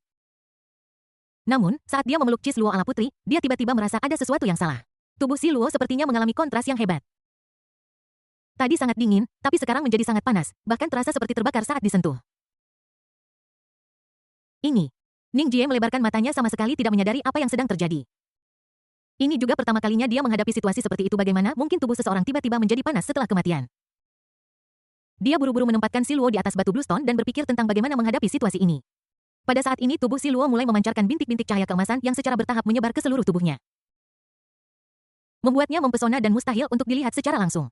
Namun, saat dia memeluk Cis Luo ala putri, dia tiba-tiba merasa ada sesuatu yang salah. Tubuh Si Luo sepertinya mengalami kontras yang hebat. Tadi sangat dingin, tapi sekarang menjadi sangat panas, bahkan terasa seperti terbakar saat disentuh. Ini. Ning Jie melebarkan matanya sama sekali tidak menyadari apa yang sedang terjadi. Ini juga pertama kalinya dia menghadapi situasi seperti itu, bagaimana mungkin tubuh seseorang tiba-tiba menjadi panas setelah kematian. Dia buru-buru menempatkan Si Luo di atas batu bluestone dan berpikir tentang bagaimana menghadapi situasi ini. Pada saat ini tubuh Si Luo mulai memancarkan bintik-bintik cahaya keemasan yang secara bertahap menyebar ke seluruh tubuhnya. Membuatnya mempesona dan mustahil untuk dilihat secara langsung.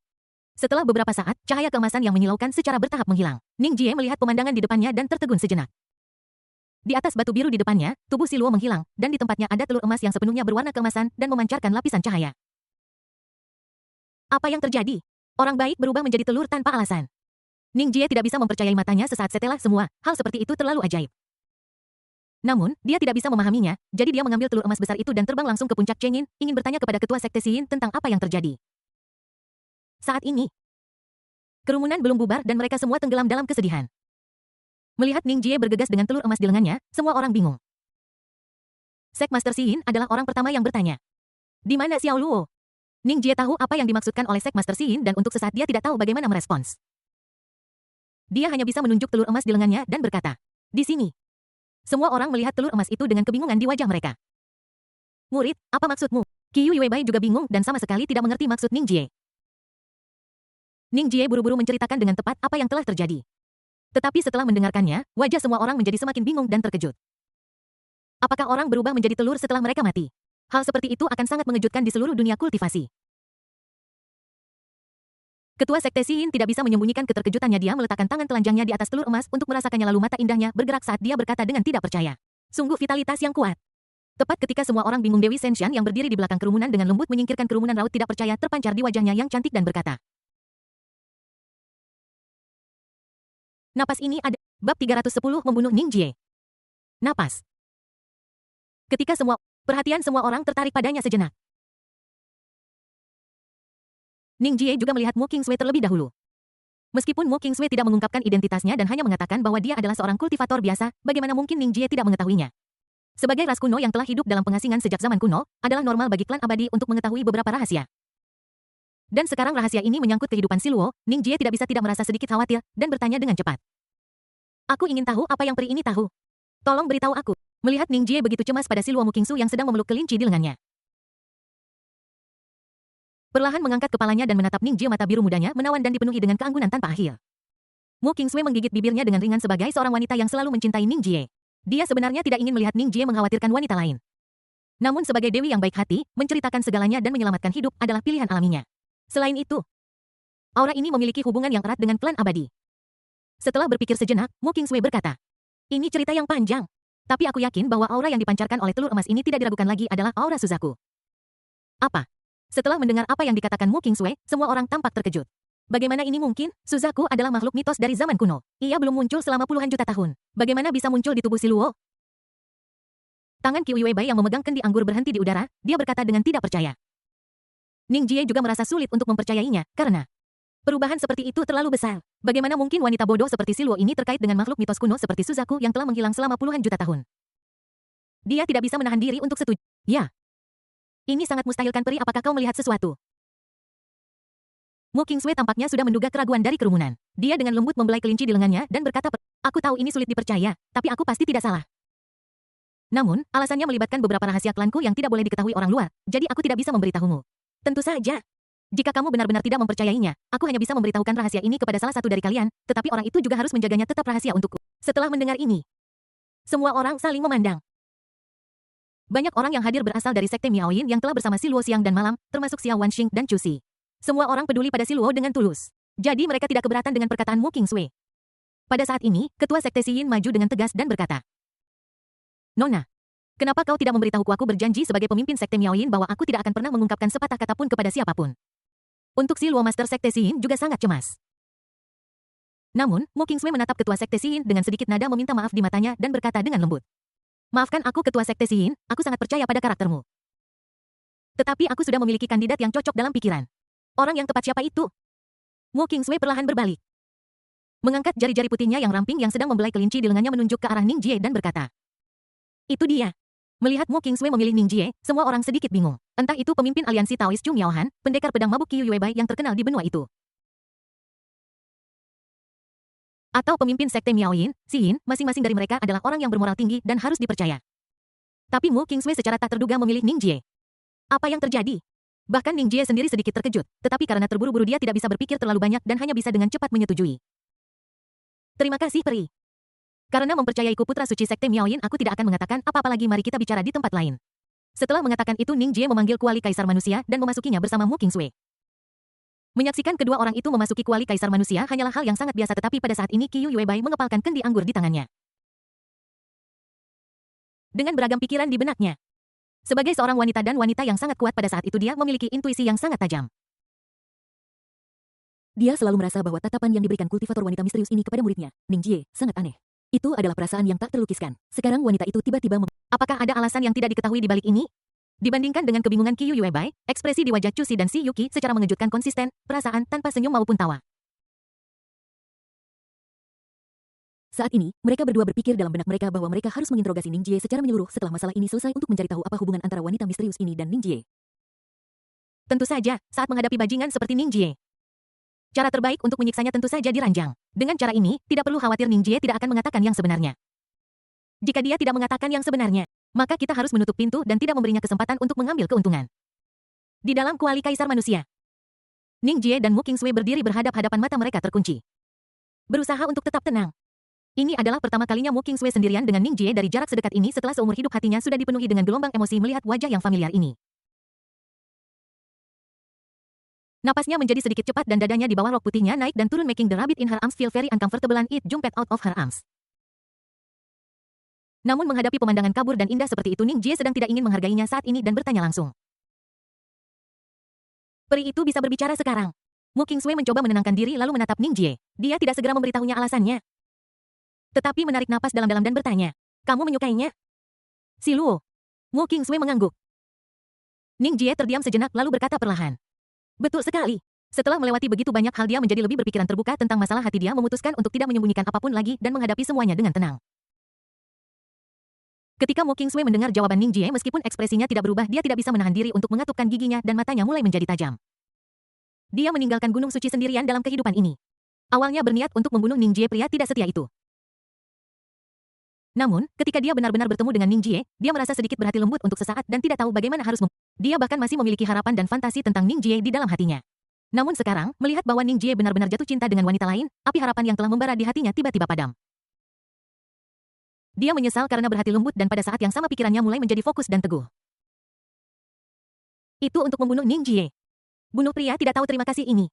Setelah beberapa saat, cahaya keemasan yang menyilaukan secara bertahap menghilang. Ning Jie melihat pemandangan di depannya dan tertegun sejenak. Di atas batu biru di depannya, tubuh Si Luo menghilang, dan di tempatnya ada telur emas yang sepenuhnya berwarna keemasan dan memancarkan lapisan cahaya. Apa yang terjadi? Orang baik berubah menjadi telur tanpa alasan. Ning Jie tidak bisa mempercayai matanya sesaat setelah semua hal seperti itu terlalu ajaib. Namun, dia tidak bisa memahaminya, jadi dia mengambil telur emas besar itu dan terbang langsung ke puncak Chengin, ingin bertanya kepada ketua sekte Xin tentang apa yang terjadi. Saat ini, kerumunan belum bubar dan mereka semua tenggelam dalam kesedihan. Melihat Ning Jie bergegas dengan telur emas di lengannya, semua orang bingung. Sek Master Xin adalah orang pertama yang bertanya. Di mana Xiao Luo? Ning Jie tahu apa yang dimaksudkan oleh Sek Master Xin dan untuk sesaat dia tidak tahu bagaimana merespons. Dia hanya bisa menunjuk telur emas di lengannya dan berkata, di sini. Semua orang melihat telur emas itu dengan kebingungan di wajah mereka. Murid, apa maksudmu? Qiyu Yuebai juga bingung dan sama sekali tidak mengerti maksud Ning Jie. Ning Jie buru-buru menceritakan dengan tepat apa yang telah terjadi. Tetapi setelah mendengarkannya, wajah semua orang menjadi semakin bingung dan terkejut. Apakah orang berubah menjadi telur setelah mereka mati? Hal seperti itu akan sangat mengejutkan di seluruh dunia kultivasi. Ketua sekte Xin tidak bisa menyembunyikan keterkejutannya, dia meletakkan tangan telanjangnya di atas telur emas untuk merasakannya lalu mata indahnya bergerak saat dia berkata dengan tidak percaya. Sungguh vitalitas yang kuat. Tepat ketika semua orang bingung, Dewi Senshan yang berdiri di belakang kerumunan dengan lembut menyingkirkan kerumunan raut tidak percaya terpancar di wajahnya yang cantik dan berkata. Napas ini ada. Bab 310 membunuh Ning Jie. Napas. Ketika perhatian semua orang tertarik padanya sejenak. Ning Jie juga melihat Mu Qingsui terlebih dahulu. Meskipun Mu Qingsui tidak mengungkapkan identitasnya dan hanya mengatakan bahwa dia adalah seorang kultivator biasa, bagaimana mungkin Ning Jie tidak mengetahuinya? Sebagai ras kuno yang telah hidup dalam pengasingan sejak zaman kuno, adalah normal bagi klan abadi untuk mengetahui beberapa rahasia. Dan sekarang rahasia ini menyangkut kehidupan Si Luo, Ning Jie tidak bisa tidak merasa sedikit khawatir, dan bertanya dengan cepat. Aku ingin tahu apa yang peri ini tahu. Tolong beritahu aku. Melihat Ning Jie begitu cemas pada Si Luo, Mu Qingsu yang sedang memeluk kelinci di lengannya. Perlahan mengangkat kepalanya dan menatap Ning Jie, mata biru mudanya menawan dan dipenuhi dengan keanggunan tanpa akhir. Mu Qingsui menggigit bibirnya dengan ringan sebagai seorang wanita yang selalu mencintai Ning Jie. Dia sebenarnya tidak ingin melihat Ning Jie mengkhawatirkan wanita lain. Namun sebagai dewi yang baik hati, menceritakan segalanya dan menyelamatkan hidup adalah pilihan alaminya. Selain itu, aura ini memiliki hubungan yang erat dengan klan abadi. Setelah berpikir sejenak, Mu Qingsui berkata, ini cerita yang panjang. Tapi aku yakin bahwa aura yang dipancarkan oleh telur emas ini tidak diragukan lagi adalah aura Suzaku. Apa? Setelah mendengar apa yang dikatakan Mu Qingsui, semua orang tampak terkejut. Bagaimana ini mungkin? Suzaku adalah makhluk mitos dari zaman kuno. Ia belum muncul selama puluhan juta tahun. Bagaimana bisa muncul di tubuh Si Luo? Tangan Qiyu Yuebai yang memegang kendi anggur berhenti di udara, dia berkata dengan tidak percaya. Ning Jie juga merasa sulit untuk mempercayainya, karena Perubahan seperti itu terlalu besar. Bagaimana mungkin wanita bodoh seperti Si Luo ini terkait dengan makhluk mitos kuno seperti Suzaku yang telah menghilang selama puluhan juta tahun? Dia tidak bisa menahan diri untuk setuju. Ya. Ini sangat mustahilkan peri, apakah kau melihat sesuatu? Mu Kingsway tampaknya sudah menduga keraguan dari kerumunan. Dia dengan lembut membelai kelinci di lengannya dan berkata, aku tahu ini sulit dipercaya, tapi aku pasti tidak salah. Namun, alasannya melibatkan beberapa rahasia klanku yang tidak boleh diketahui orang luar, jadi aku tidak bisa memberitahumu. Tentu saja. Jika kamu benar-benar tidak mempercayainya, aku hanya bisa memberitahukan rahasia ini kepada salah satu dari kalian, tetapi orang itu juga harus menjaganya tetap rahasia untukku. Setelah mendengar ini, semua orang saling memandang. Banyak orang yang hadir berasal dari sekte Miaoyin yang telah bersama Si Luo siang dan malam, termasuk Xiao Wanxing dan Chu Xi. Semua orang peduli pada Si Luo dengan tulus. Jadi mereka tidak keberatan dengan perkataan Mu Kingsway. Pada saat ini, ketua sekte Yin maju dengan tegas dan berkata, Nona, kenapa kau tidak memberitahuku? Aku berjanji sebagai pemimpin sekte Miaoyin bahwa aku tidak akan pernah mengungkapkan sepatah kata pun kepada siapapun. Untuk Si Luo Master Sekte Yin juga sangat cemas. Namun, Mu Kingsway menatap ketua sekte Yin dengan sedikit nada meminta maaf di matanya dan berkata dengan lembut. Maafkan aku ketua sekte Yin, aku sangat percaya pada karaktermu. Tetapi aku sudah memiliki kandidat yang cocok dalam pikiran. Orang yang tepat siapa itu? Mu Kingsway perlahan berbalik. Mengangkat jari-jari putihnya yang ramping yang sedang membelai kelinci di lengannya menunjuk ke arah Ning Jie dan berkata. Itu dia. Melihat Mu Kingsway memilih Ning Jie, semua orang sedikit bingung. Entah itu pemimpin aliansi Taois Chu Miaohan, pendekar pedang mabuk Qiu Yuebai yang terkenal di benua itu. Atau pemimpin sekte Miaoyin, Si Yin, masing-masing dari mereka adalah orang yang bermoral tinggi dan harus dipercaya. Tapi Mu Kingsway secara tak terduga memilih Ning Jie. Apa yang terjadi? Bahkan Ning Jie sendiri sedikit terkejut, tetapi karena terburu-buru dia tidak bisa berpikir terlalu banyak dan hanya bisa dengan cepat menyetujui. Terima kasih peri. Karena mempercayaiku putra suci sekte Miaoyin, aku tidak akan mengatakan apa-apa lagi, mari kita bicara di tempat lain. Setelah mengatakan itu Ning Jie memanggil kuali kaisar manusia dan memasukinya bersama Mu Kingsway. Menyaksikan kedua orang itu memasuki kuali kaisar manusia hanyalah hal yang sangat biasa, tetapi pada saat ini Qiu Yuebai mengepalkan kendi anggur di tangannya. Dengan beragam pikiran di benaknya. Sebagai seorang wanita dan wanita yang sangat kuat pada saat itu dia memiliki intuisi yang sangat tajam. Dia selalu merasa bahwa tatapan yang diberikan kultivator wanita misterius ini kepada muridnya, Ning Jie, sangat aneh. Itu adalah perasaan yang tak terlukiskan. Sekarang wanita itu tiba-tiba apakah ada alasan yang tidak diketahui di balik ini? Dibandingkan dengan kebingungan Qiu Yuebai, ekspresi di wajah Chu Xi dan Si Yuki secara mengejutkan konsisten, perasaan tanpa senyum maupun tawa. Saat ini, mereka berdua berpikir dalam benak mereka bahwa mereka harus menginterogasi Ning Jie secara menyeluruh setelah masalah ini selesai untuk mencari tahu apa hubungan antara wanita misterius ini dan Ning Jie. Tentu saja, saat menghadapi bajingan seperti Ning Jie. Cara terbaik untuk menyiksanya tentu saja diranjang. Dengan cara ini, tidak perlu khawatir Ning Jie tidak akan mengatakan yang sebenarnya. Jika dia tidak mengatakan yang sebenarnya, maka kita harus menutup pintu dan tidak memberinya kesempatan untuk mengambil keuntungan. Di dalam kuali kaisar manusia, Ning Jie dan Mu Kingsway berdiri berhadap-hadapan, mata mereka terkunci. Berusaha untuk tetap tenang. Ini adalah pertama kalinya Mu Kingsway sendirian dengan Ning Jie dari jarak sedekat ini setelah seumur hidup hatinya sudah dipenuhi dengan gelombang emosi melihat wajah yang familiar ini. Napasnya menjadi sedikit cepat dan dadanya di bawah rok putihnya naik dan turun, making the rabbit in her arms feel very uncomfortable and it jumped out of her arms. Namun menghadapi pemandangan kabur dan indah seperti itu, Ning Jie sedang tidak ingin menghargainya saat ini dan bertanya langsung. Peri itu bisa berbicara sekarang. Mu Kingsway mencoba menenangkan diri lalu menatap Ning Jie. Dia tidak segera memberitahunya alasannya. Tetapi menarik napas dalam-dalam dan bertanya, kamu menyukainya? Si Luo. Mu Kingsway mengangguk. Ning Jie terdiam sejenak lalu berkata perlahan. Betul sekali. Setelah melewati begitu banyak hal dia menjadi lebih berpikiran terbuka tentang masalah hati, dia memutuskan untuk tidak menyembunyikan apapun lagi dan menghadapi semuanya dengan tenang. Ketika Mu Kingsway mendengar jawaban Ning Jie, meskipun ekspresinya tidak berubah, dia tidak bisa menahan diri untuk mengatupkan giginya dan matanya mulai menjadi tajam. Dia meninggalkan Gunung Suci sendirian dalam kehidupan ini. Awalnya berniat untuk membunuh Ning Jie, pria tidak setia itu. Namun, ketika dia benar-benar bertemu dengan Ning Jie, dia merasa sedikit berhati lembut untuk sesaat dan tidak tahu bagaimana harus Dia bahkan masih memiliki harapan dan fantasi tentang Ning Jie di dalam hatinya. Namun sekarang, melihat bahwa Ning Jie benar-benar jatuh cinta dengan wanita lain, api harapan yang telah membara di hatinya tiba-tiba padam. Dia menyesal karena berhati lembut dan pada saat yang sama pikirannya mulai menjadi fokus dan teguh. Itu untuk membunuh Ning Jie. Bunuh pria tidak tahu terima kasih ini.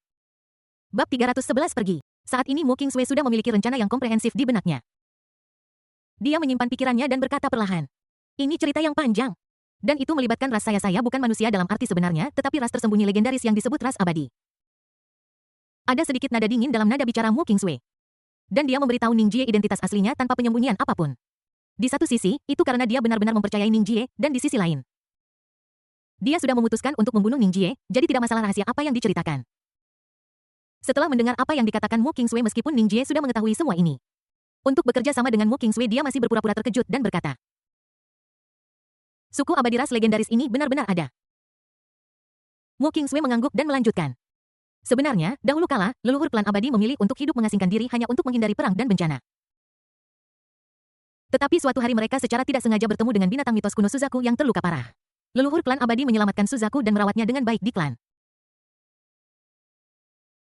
Bab 311 pergi. Saat ini Mu Kingsway sudah memiliki rencana yang komprehensif di benaknya. Dia menyimpan pikirannya dan berkata perlahan. Ini cerita yang panjang. Dan itu melibatkan ras saya bukan manusia dalam arti sebenarnya, tetapi ras tersembunyi legendaris yang disebut ras abadi. Ada sedikit nada dingin dalam nada bicara Mu Kingsway. Dan dia memberitahu Ning Jie identitas aslinya tanpa penyembunyian apapun. Di satu sisi, itu karena dia benar-benar mempercayai Ning Jie, dan di sisi lain, dia sudah memutuskan untuk membunuh Ning Jie, jadi tidak masalah rahasia apa yang diceritakan. Setelah mendengar apa yang dikatakan Mu Kingsway meskipun Ning Jie sudah mengetahui semua ini. Untuk bekerja sama dengan Mu Kingsway dia masih berpura-pura terkejut dan berkata. Suku abadi ras legendaris ini benar-benar ada. Mu Kingsway mengangguk dan melanjutkan. Sebenarnya, dahulu kala, leluhur klan abadi memilih untuk hidup mengasingkan diri hanya untuk menghindari perang dan bencana. Tetapi suatu hari mereka secara tidak sengaja bertemu dengan binatang mitos kuno Suzaku yang terluka parah. Leluhur klan abadi menyelamatkan Suzaku dan merawatnya dengan baik di klan.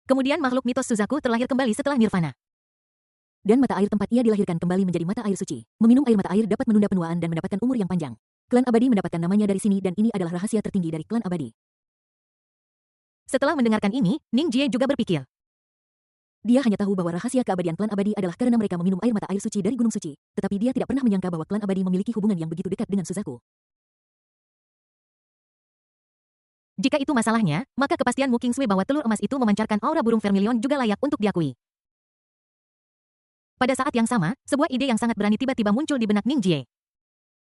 Kemudian makhluk mitos Suzaku terlahir kembali setelah nirvana. Dan mata air tempat ia dilahirkan kembali menjadi mata air suci. Meminum air mata air dapat menunda penuaan dan mendapatkan umur yang panjang. Klan abadi mendapatkan namanya dari sini dan ini adalah rahasia tertinggi dari klan abadi. Setelah mendengarkan ini, Ning Jie juga berpikir. Dia hanya tahu bahwa rahasia keabadian klan abadi adalah karena mereka meminum air mata air suci dari gunung suci. Tetapi dia tidak pernah menyangka bahwa klan abadi memiliki hubungan yang begitu dekat dengan Suzaku. Jika itu masalahnya, maka kepastian Mu Kingsway bahwa telur emas itu memancarkan aura burung vermilion juga layak untuk diakui. Pada saat yang sama, sebuah ide yang sangat berani tiba-tiba muncul di benak Ning Jie.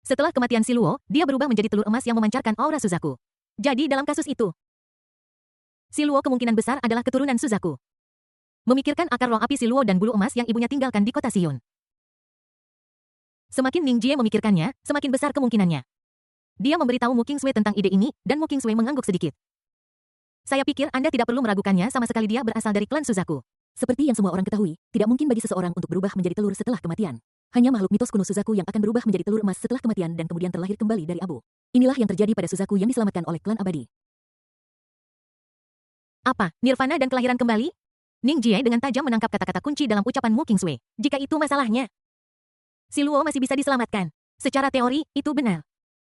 Setelah kematian Si Luo, dia berubah menjadi telur emas yang memancarkan aura Suzaku. Jadi dalam kasus itu, Si Luo kemungkinan besar adalah keturunan Suzaku. Memikirkan akar roh api Si Luo dan bulu emas yang ibunya tinggalkan di kota Sion. Semakin Ning Jie memikirkannya, semakin besar kemungkinannya. Dia memberitahu Mu Kingsway tentang ide ini, dan Mu Kingsway mengangguk sedikit. Saya pikir Anda tidak perlu meragukannya sama sekali dia berasal dari klan Suzaku. Seperti yang semua orang ketahui, tidak mungkin bagi seseorang untuk berubah menjadi telur setelah kematian. Hanya makhluk mitos kuno Suzaku yang akan berubah menjadi telur emas setelah kematian dan kemudian terlahir kembali dari abu. Inilah yang terjadi pada Suzaku yang diselamatkan oleh klan abadi. Apa, nirvana dan kelahiran kembali? Ning Jie dengan tajam menangkap kata-kata kunci dalam ucapan Mu Kingsway. Jika itu masalahnya, Si Luo masih bisa diselamatkan. Secara teori, itu benar.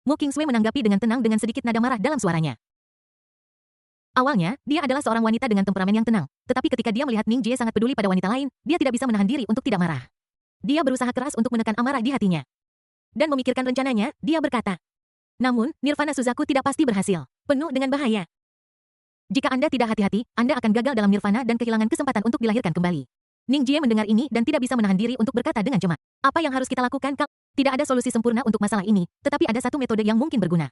Mu Kingsway menanggapi dengan tenang dengan sedikit nada marah dalam suaranya. Awalnya, dia adalah seorang wanita dengan temperamen yang tenang. Tetapi ketika dia melihat Ning Jie sangat peduli pada wanita lain, dia tidak bisa menahan diri untuk tidak marah. Dia berusaha keras untuk menekan amarah di hatinya. Dan memikirkan rencananya, dia berkata. Namun, nirvana Suzaku tidak pasti berhasil. Penuh dengan bahaya. Jika Anda tidak hati-hati, Anda akan gagal dalam nirvana dan kehilangan kesempatan untuk dilahirkan kembali. Ning Jie mendengar ini dan tidak bisa menahan diri untuk berkata dengan cemas. Apa yang harus kita lakukan, Kak? Tidak ada solusi sempurna untuk masalah ini, tetapi ada satu metode yang mungkin berguna.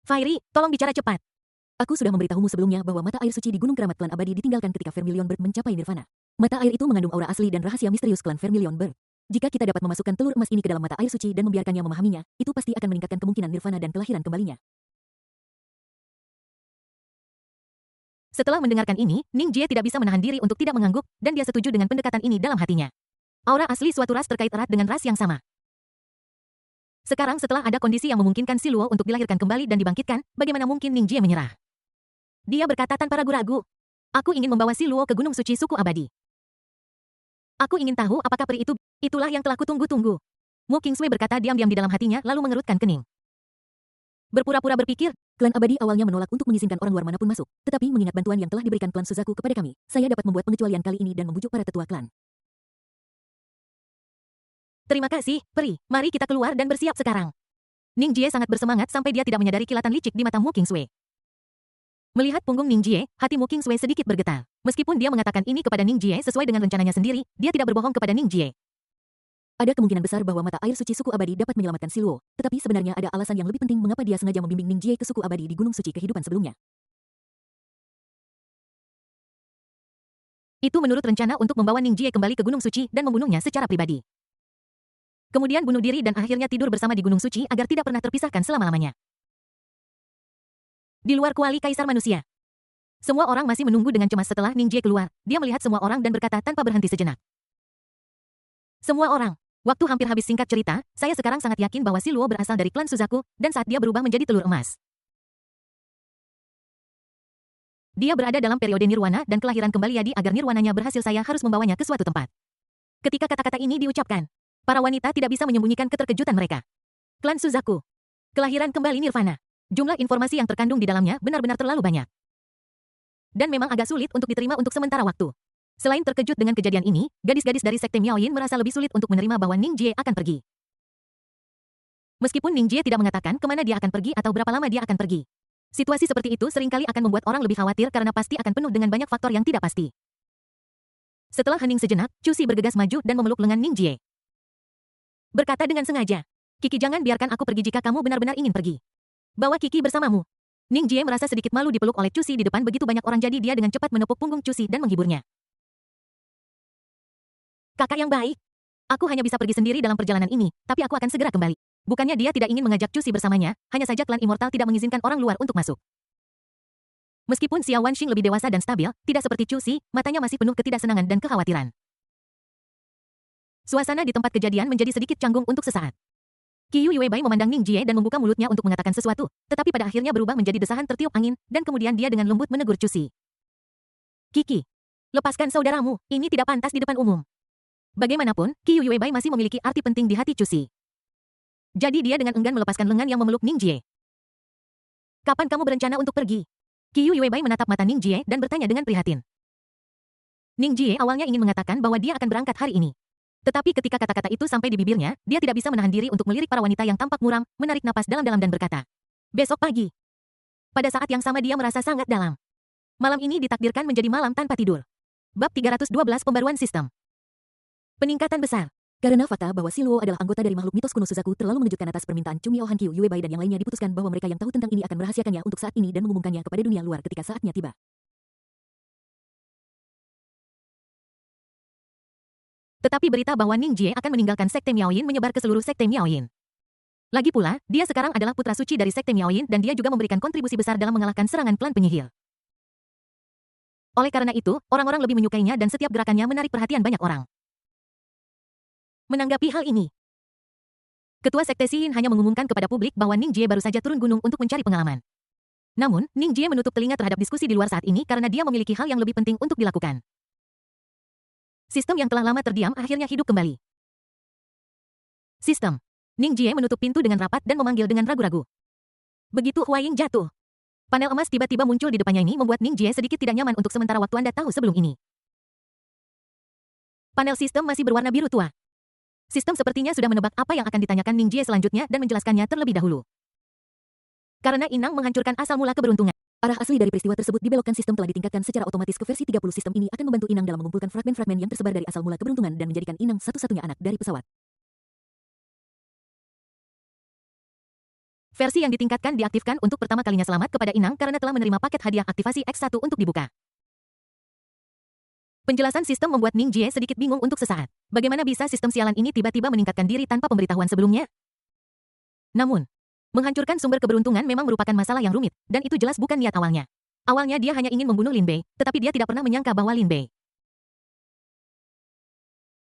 Fairy, tolong bicara cepat. Aku sudah memberitahumu sebelumnya bahwa mata air suci di Gunung Keramat Klan Abadi ditinggalkan ketika Vermilion Bird mencapai nirvana. Mata air itu mengandung aura asli dan rahasia misterius klan Vermilion Bird. Jika kita dapat memasukkan telur emas ini ke dalam mata air suci dan membiarkannya memahaminya, itu pasti akan meningkatkan kemungkinan nirvana dan kelahiran kembalinya. Setelah mendengarkan ini, Ning Jie tidak bisa menahan diri untuk tidak mengangguk, dan dia setuju dengan pendekatan ini dalam hatinya. Aura asli suatu ras terkait erat dengan ras yang sama. Sekarang setelah ada kondisi yang memungkinkan Si Luo untuk dilahirkan kembali dan dibangkitkan, bagaimana mungkin Ning Jie menyerah? Dia berkata tanpa ragu-ragu. Aku ingin membawa Si Luo ke Gunung Suci Suku Abadi. Aku ingin tahu apakah peri itu, itulah yang telah kutunggu-tunggu. Mu Kingsway berkata diam-diam di dalam hatinya lalu mengerutkan kening. Berpura-pura berpikir, klan abadi awalnya menolak untuk mengizinkan orang luar manapun masuk, tetapi mengingat bantuan yang telah diberikan klan Suzaku kepada kami, saya dapat membuat pengecualian kali ini dan membujuk para tetua klan. Terima kasih, peri. Mari kita keluar dan bersiap sekarang. Ning Jie sangat bersemangat sampai dia tidak menyadari kilatan licik di mata Mu Kingsway. Melihat punggung Ning Jie, hati Mu Kingsway sedikit bergetar. Meskipun dia mengatakan ini kepada Ning Jie sesuai dengan rencananya sendiri, dia tidak berbohong kepada Ning Jie. Ada kemungkinan besar bahwa mata air suci suku abadi dapat menyelamatkan Si Luo, tetapi sebenarnya ada alasan yang lebih penting mengapa dia sengaja membimbing Ning Jie ke suku abadi di Gunung Suci kehidupan sebelumnya. Itu menurut rencana untuk membawa Ning Jie kembali ke Gunung Suci dan membunuhnya secara pribadi. Kemudian bunuh diri dan akhirnya tidur bersama di Gunung Suci agar tidak pernah terpisahkan selama-lamanya. Di luar kuali Kaisar Manusia. Semua orang masih menunggu dengan cemas setelah Ning Jie keluar. Dia melihat semua orang dan berkata tanpa berhenti sejenak. Semua orang. Waktu hampir habis singkat cerita, saya sekarang sangat yakin bahwa Si Luo berasal dari klan Suzaku, dan saat dia berubah menjadi telur emas. Dia berada dalam periode nirwana dan kelahiran kembali Yadi agar nirwananya berhasil saya harus membawanya ke suatu tempat. Ketika kata-kata ini diucapkan, para wanita tidak bisa menyembunyikan keterkejutan mereka. Klan Suzaku. Kelahiran kembali nirvana. Jumlah informasi yang terkandung di dalamnya benar-benar terlalu banyak. Dan memang agak sulit untuk diterima untuk sementara waktu. Selain terkejut dengan kejadian ini, gadis-gadis dari Sekte Miao Yin merasa lebih sulit untuk menerima bahwa Ning Jie akan pergi. Meskipun Ning Jie tidak mengatakan kemana dia akan pergi atau berapa lama dia akan pergi. Situasi seperti itu seringkali akan membuat orang lebih khawatir karena pasti akan penuh dengan banyak faktor yang tidak pasti. Setelah hening sejenak, Chu Si bergegas maju dan memeluk lengan Ning Jie. Berkata dengan sengaja, Kiki jangan biarkan aku pergi jika kamu benar-benar ingin pergi. Bawa Kiki bersamamu. Ning Jie merasa sedikit malu dipeluk oleh Cusi di depan begitu banyak orang, jadi dia dengan cepat menepuk punggung Cusi dan menghiburnya. Kakak yang baik. Aku hanya bisa pergi sendiri dalam perjalanan ini, tapi aku akan segera kembali. Bukannya dia tidak ingin mengajak Cusi bersamanya, hanya saja klan Immortal tidak mengizinkan orang luar untuk masuk. Meskipun Xiao Wanxing lebih dewasa dan stabil, tidak seperti Cusi, matanya masih penuh ketidaksenangan dan kekhawatiran. Suasana di tempat kejadian menjadi sedikit canggung untuk sesaat. Qiyu Yuebai memandang Ning Jie dan membuka mulutnya untuk mengatakan sesuatu, tetapi pada akhirnya berubah menjadi desahan tertiup angin, dan kemudian dia dengan lembut menegur Cusi. Kiki, lepaskan saudaramu, ini tidak pantas di depan umum. Bagaimanapun, Qiyu Yuebai masih memiliki arti penting di hati Cusi. Jadi dia dengan enggan melepaskan lengan yang memeluk Ning Jie. Kapan kamu berencana untuk pergi? Qiyu Yuebai menatap mata Ning Jie dan bertanya dengan prihatin. Ning Jie awalnya ingin mengatakan bahwa dia akan berangkat hari ini. Tetapi ketika kata-kata itu sampai di bibirnya, dia tidak bisa menahan diri untuk melirik para wanita yang tampak muram, menarik napas dalam-dalam dan berkata, "Besok pagi." Pada saat yang sama dia merasa sangat dalam. Malam ini ditakdirkan menjadi malam tanpa tidur. Bab 312 Pembaruan Sistem. Peningkatan besar. Karena fakta bahwa Siluo adalah anggota dari makhluk mitos kuno Suzaku terlalu mengejutkan atas permintaan Chung Yaohan, Qiyu Yuebai dan yang lainnya diputuskan bahwa mereka yang tahu tentang ini akan merahasiakannya untuk saat ini dan mengumumkannya kepada dunia luar ketika saatnya tiba. Tetapi berita bahwa Ning Jie akan meninggalkan Sekte Miaoyin menyebar ke seluruh Sekte Miaoyin. Lagi pula, dia sekarang adalah putra suci dari Sekte Miaoyin dan dia juga memberikan kontribusi besar dalam mengalahkan serangan klan penyihir. Oleh karena itu, orang-orang lebih menyukainya dan setiap gerakannya menarik perhatian banyak orang. Menanggapi hal ini, Ketua Sekte Xiyin hanya mengumumkan kepada publik bahwa Ning Jie baru saja turun gunung untuk mencari pengalaman. Namun, Ning Jie menutup telinga terhadap diskusi di luar saat ini karena dia memiliki hal yang lebih penting untuk dilakukan. Sistem yang telah lama terdiam akhirnya hidup kembali. Sistem. Ning Jie menutup pintu dengan rapat dan memanggil dengan ragu-ragu. Begitu Huaying jatuh, panel emas tiba-tiba muncul di depannya. Ini membuat Ning Jie sedikit tidak nyaman untuk sementara waktu. Anda tahu sebelum ini, panel sistem masih berwarna biru tua. Sistem sepertinya sudah menebak apa yang akan ditanyakan Ning Jie selanjutnya dan menjelaskannya terlebih dahulu. Karena inang menghancurkan asal mula keberuntungan. Arah asli dari peristiwa tersebut dibelokkan. Sistem telah ditingkatkan secara otomatis ke versi 30. Sistem ini akan membantu Inang dalam mengumpulkan fragmen-fragmen yang tersebar dari asal mula keberuntungan dan menjadikan Inang satu-satunya anak dari pesawat. Versi yang ditingkatkan diaktifkan untuk pertama kalinya. Selamat kepada Inang karena telah menerima paket hadiah aktivasi X1 untuk dibuka. Penjelasan sistem membuat Ning Jie sedikit bingung untuk sesaat. Bagaimana bisa sistem sialan ini tiba-tiba meningkatkan diri tanpa pemberitahuan sebelumnya? Namun, menghancurkan sumber keberuntungan memang merupakan masalah yang rumit, dan itu jelas bukan niat awalnya. Awalnya dia hanya ingin membunuh Lin Bei, tetapi dia tidak pernah menyangka bahwa Lin Bei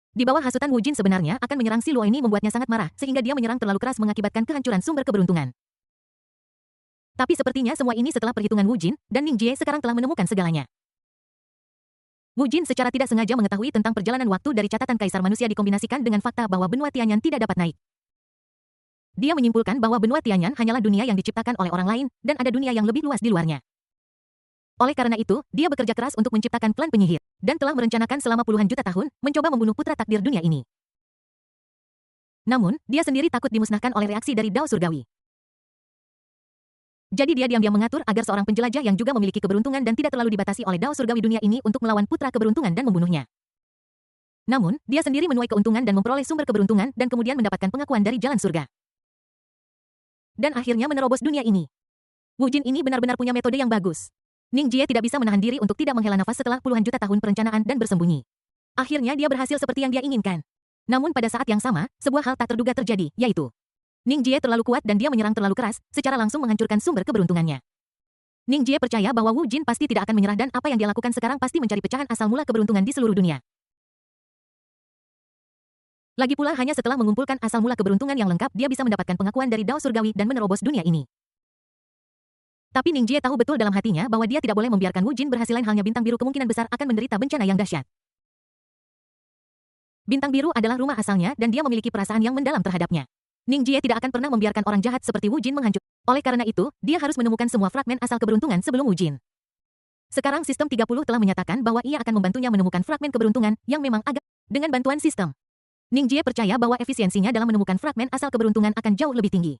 di bawah hasutan Wu Jin sebenarnya akan menyerang si Luo. Ini membuatnya sangat marah, sehingga dia menyerang terlalu keras mengakibatkan kehancuran sumber keberuntungan. Tapi sepertinya semua ini setelah perhitungan Wu Jin, dan Ning Jie sekarang telah menemukan segalanya. Wu Jin secara tidak sengaja mengetahui tentang perjalanan waktu dari catatan Kaisar Manusia dikombinasikan dengan fakta bahwa benua Tianyan tidak dapat naik. Dia menyimpulkan bahwa benua Tianyan hanyalah dunia yang diciptakan oleh orang lain, dan ada dunia yang lebih luas di luarnya. Oleh karena itu, dia bekerja keras untuk menciptakan klan penyihir, dan telah merencanakan selama puluhan juta tahun, mencoba membunuh putra takdir dunia ini. Namun, dia sendiri takut dimusnahkan oleh reaksi dari Dao Surgawi. Jadi dia diam-diam mengatur agar seorang penjelajah yang juga memiliki keberuntungan dan tidak terlalu dibatasi oleh Dao Surgawi dunia ini untuk melawan putra keberuntungan dan membunuhnya. Namun, dia sendiri menuai keuntungan dan memperoleh sumber keberuntungan dan kemudian mendapatkan pengakuan dari jalan surga. Dan akhirnya menerobos dunia ini. Wu Jin ini benar-benar punya metode yang bagus. Ning Jie tidak bisa menahan diri untuk tidak menghela nafas setelah puluhan juta tahun perencanaan dan bersembunyi. Akhirnya dia berhasil seperti yang dia inginkan. Namun pada saat yang sama, sebuah hal tak terduga terjadi, yaitu Ning Jie terlalu kuat dan dia menyerang terlalu keras, secara langsung menghancurkan sumber keberuntungannya. Ning Jie percaya bahwa Wu Jin pasti tidak akan menyerah dan apa yang dia lakukan sekarang pasti mencari pecahan asal mula keberuntungan di seluruh dunia. Lagi pula hanya setelah mengumpulkan asal mula keberuntungan yang lengkap dia bisa mendapatkan pengakuan dari Dao Surgawi dan menerobos dunia ini. Tapi Ning Jie tahu betul dalam hatinya bahwa dia tidak boleh membiarkan Wu Jin berhasil. Lain halnya bintang biru kemungkinan besar akan menderita bencana yang dahsyat. Bintang biru adalah rumah asalnya dan dia memiliki perasaan yang mendalam terhadapnya. Ning Jie tidak akan pernah membiarkan orang jahat seperti Wu Jin menghancurkan. Oleh karena itu, dia harus menemukan semua fragmen asal keberuntungan sebelum Wu Jin. Sekarang sistem 30 telah menyatakan bahwa ia akan membantunya menemukan fragmen keberuntungan yang memang agak. Dengan bantuan sistem, Ning Jie percaya bahwa efisiensinya dalam menemukan fragmen asal keberuntungan akan jauh lebih tinggi.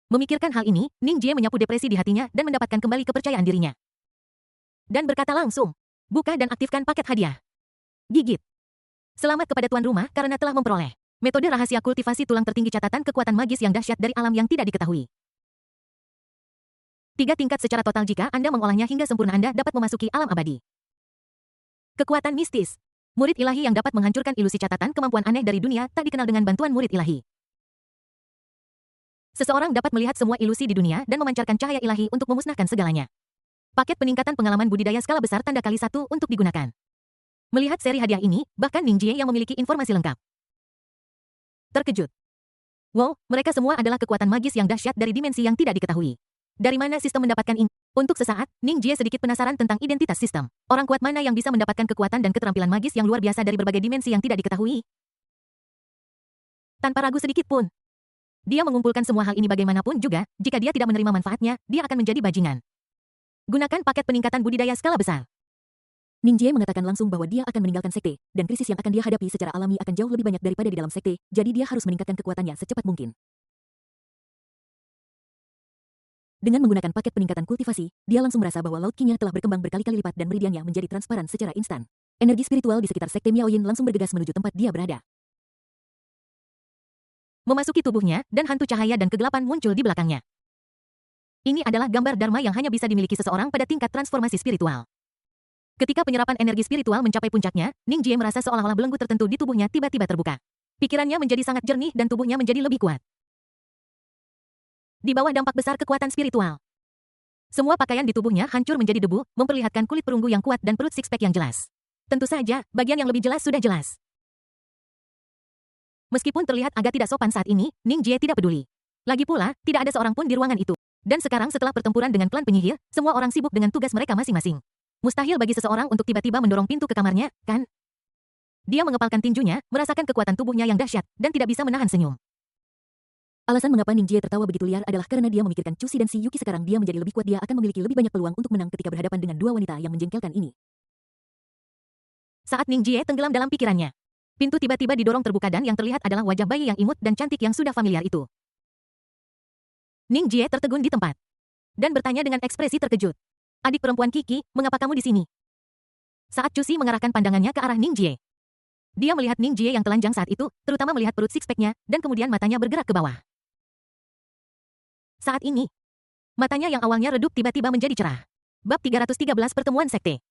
Memikirkan hal ini, Ning Jie menyapu depresi di hatinya dan mendapatkan kembali kepercayaan dirinya. Dan berkata langsung, buka dan aktifkan paket hadiah. Gigit. Selamat kepada tuan rumah karena telah memperoleh metode rahasia kultivasi tulang tertinggi catatan kekuatan magis yang dahsyat dari alam yang tidak diketahui. 3 tingkat secara total jika Anda mengolahnya hingga sempurna Anda dapat memasuki alam abadi. Kekuatan mistis. Murid ilahi yang dapat menghancurkan ilusi catatan kemampuan aneh dari dunia tak dikenal dengan bantuan murid ilahi. Seseorang dapat melihat semua ilusi di dunia dan memancarkan cahaya ilahi untuk memusnahkan segalanya. Paket peningkatan pengalaman budidaya skala besar tanda kali 1 untuk digunakan. Melihat seri hadiah ini, bahkan Ning Jie yang memiliki informasi lengkap terkejut. Wow, mereka semua adalah kekuatan magis yang dahsyat dari dimensi yang tidak diketahui. Dari mana sistem mendapatkan ini? Untuk sesaat, Ning Jie sedikit penasaran tentang identitas sistem. Orang kuat mana yang bisa mendapatkan kekuatan dan keterampilan magis yang luar biasa dari berbagai dimensi yang tidak diketahui? Tanpa ragu sedikit pun, dia mengumpulkan semua hal ini bagaimanapun juga, jika dia tidak menerima manfaatnya, dia akan menjadi bajingan. Gunakan paket peningkatan budidaya skala besar. Ning Jie mengatakan langsung bahwa dia akan meninggalkan sekte, dan krisis yang akan dia hadapi secara alami akan jauh lebih banyak daripada di dalam sekte, jadi dia harus meningkatkan kekuatannya secepat mungkin. Dengan menggunakan paket peningkatan kultivasi, dia langsung merasa bahwa laut Qi-nya telah berkembang berkali-kali lipat dan meridiannya menjadi transparan secara instan. Energi spiritual di sekitar sekte Miaoyin langsung bergegas menuju tempat dia berada. Memasuki tubuhnya, dan hantu cahaya dan kegelapan muncul di belakangnya. Ini adalah gambar Dharma yang hanya bisa dimiliki seseorang pada tingkat transformasi spiritual. Ketika penyerapan energi spiritual mencapai puncaknya, Ning Jie merasa seolah-olah belenggu tertentu di tubuhnya tiba-tiba terbuka. Pikirannya menjadi sangat jernih dan tubuhnya menjadi lebih kuat. Di bawah dampak besar kekuatan spiritual, semua pakaian di tubuhnya hancur menjadi debu, memperlihatkan kulit perunggu yang kuat dan perut six-pack yang jelas. Tentu saja, bagian yang lebih jelas sudah jelas. Meskipun terlihat agak tidak sopan saat ini, Ning Jie tidak peduli. Lagi pula, tidak ada seorang pun di ruangan itu. Dan sekarang setelah pertempuran dengan klan penyihir, semua orang sibuk dengan tugas mereka masing-masing. Mustahil bagi seseorang untuk tiba-tiba mendorong pintu ke kamarnya, kan? Dia mengepalkan tinjunya, merasakan kekuatan tubuhnya yang dahsyat, dan tidak bisa menahan senyum. Alasan mengapa Ning Jie tertawa begitu liar adalah karena dia memikirkan Chu Si dan Si Yuki sekarang dia menjadi lebih kuat, dia akan memiliki lebih banyak peluang untuk menang ketika berhadapan dengan dua wanita yang menjengkelkan ini. Saat Ning Jie tenggelam dalam pikirannya, pintu tiba-tiba didorong terbuka dan yang terlihat adalah wajah bayi yang imut dan cantik yang sudah familiar itu. Ning Jie tertegun di tempat dan bertanya dengan ekspresi terkejut. Adik perempuan Kiki, mengapa kamu di sini? Saat Chu Si mengarahkan pandangannya ke arah Ning Jie, dia melihat Ning Jie yang telanjang saat itu, terutama melihat perut six-pack-nya, dan kemudian matanya bergerak ke bawah. Saat ini, matanya yang awalnya redup tiba-tiba menjadi cerah. Bab 313 Pertemuan Sekte.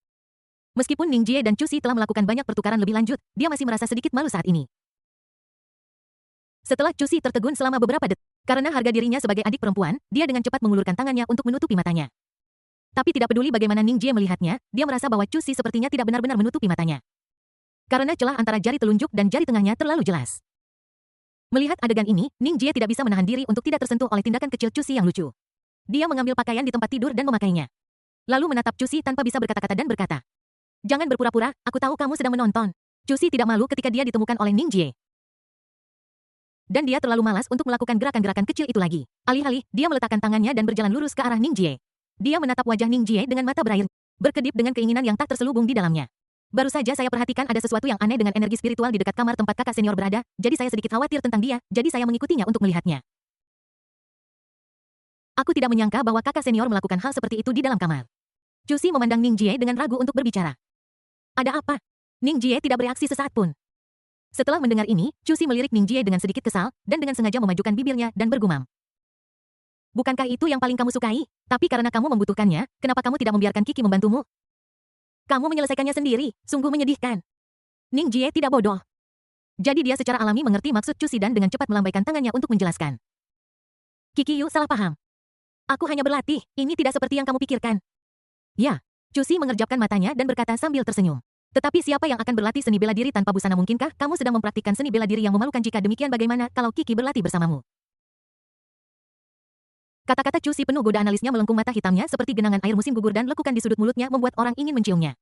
Meskipun Ning Jie dan Chu Si telah melakukan banyak pertukaran lebih lanjut, dia masih merasa sedikit malu saat ini. Setelah Chu Si tertegun selama beberapa detik, karena harga dirinya sebagai adik perempuan, dia dengan cepat mengulurkan tangannya untuk menutupi matanya. Tapi tidak peduli bagaimana Ning Jie melihatnya, dia merasa bahwa Chu Si sepertinya tidak benar-benar menutupi matanya. Karena celah antara jari telunjuk dan jari tengahnya terlalu jelas. Melihat adegan ini, Ning Jie tidak bisa menahan diri untuk tidak tersentuh oleh tindakan kecil Chu Si yang lucu. Dia mengambil pakaian di tempat tidur dan memakainya. Lalu menatap Chu Si tanpa bisa berkata-kata dan berkata, "Jangan berpura-pura, aku tahu kamu sedang menonton." Chu Si tidak malu ketika dia ditemukan oleh Ning Jie. Dan dia terlalu malas untuk melakukan gerakan-gerakan kecil itu lagi. Alih-alih, dia meletakkan tangannya dan berjalan lurus ke arah Ning Jie. Dia menatap wajah Ning Jie dengan mata berair, berkedip dengan keinginan yang tak terselubung di dalamnya. Baru saja saya perhatikan ada sesuatu yang aneh dengan energi spiritual di dekat kamar tempat kakak senior berada, jadi saya sedikit khawatir tentang dia, jadi saya mengikutinya untuk melihatnya. Aku tidak menyangka bahwa kakak senior melakukan hal seperti itu di dalam kamar. Chu Si memandang Ning Jie dengan ragu untuk berbicara. Ada apa? Ning Jie tidak bereaksi sesaat pun. Setelah mendengar ini, Chu Si melirik Ning Jie dengan sedikit kesal, dan dengan sengaja memajukan bibirnya dan bergumam. Bukankah itu yang paling kamu sukai? Tapi karena kamu membutuhkannya, kenapa kamu tidak membiarkan Kiki membantumu? Kamu menyelesaikannya sendiri, sungguh menyedihkan. Ning Jie tidak bodoh. Jadi dia secara alami mengerti maksud Chu Si dan dengan cepat melambaikan tangannya untuk menjelaskan. Kiki Yu salah paham. Aku hanya berlatih, ini tidak seperti yang kamu pikirkan. Ya, Chu Si mengerjapkan matanya dan berkata sambil tersenyum. Tetapi siapa yang akan berlatih seni bela diri tanpa busana? Mungkinkah kamu sedang mempraktikkan seni bela diri yang memalukan? Jika demikian bagaimana kalau Kiki berlatih bersamamu? Kata-kata Chu Si penuh godaan, alisnya melengkung, mata hitamnya seperti genangan air musim gugur dan lekukan di sudut mulutnya membuat orang ingin menciumnya.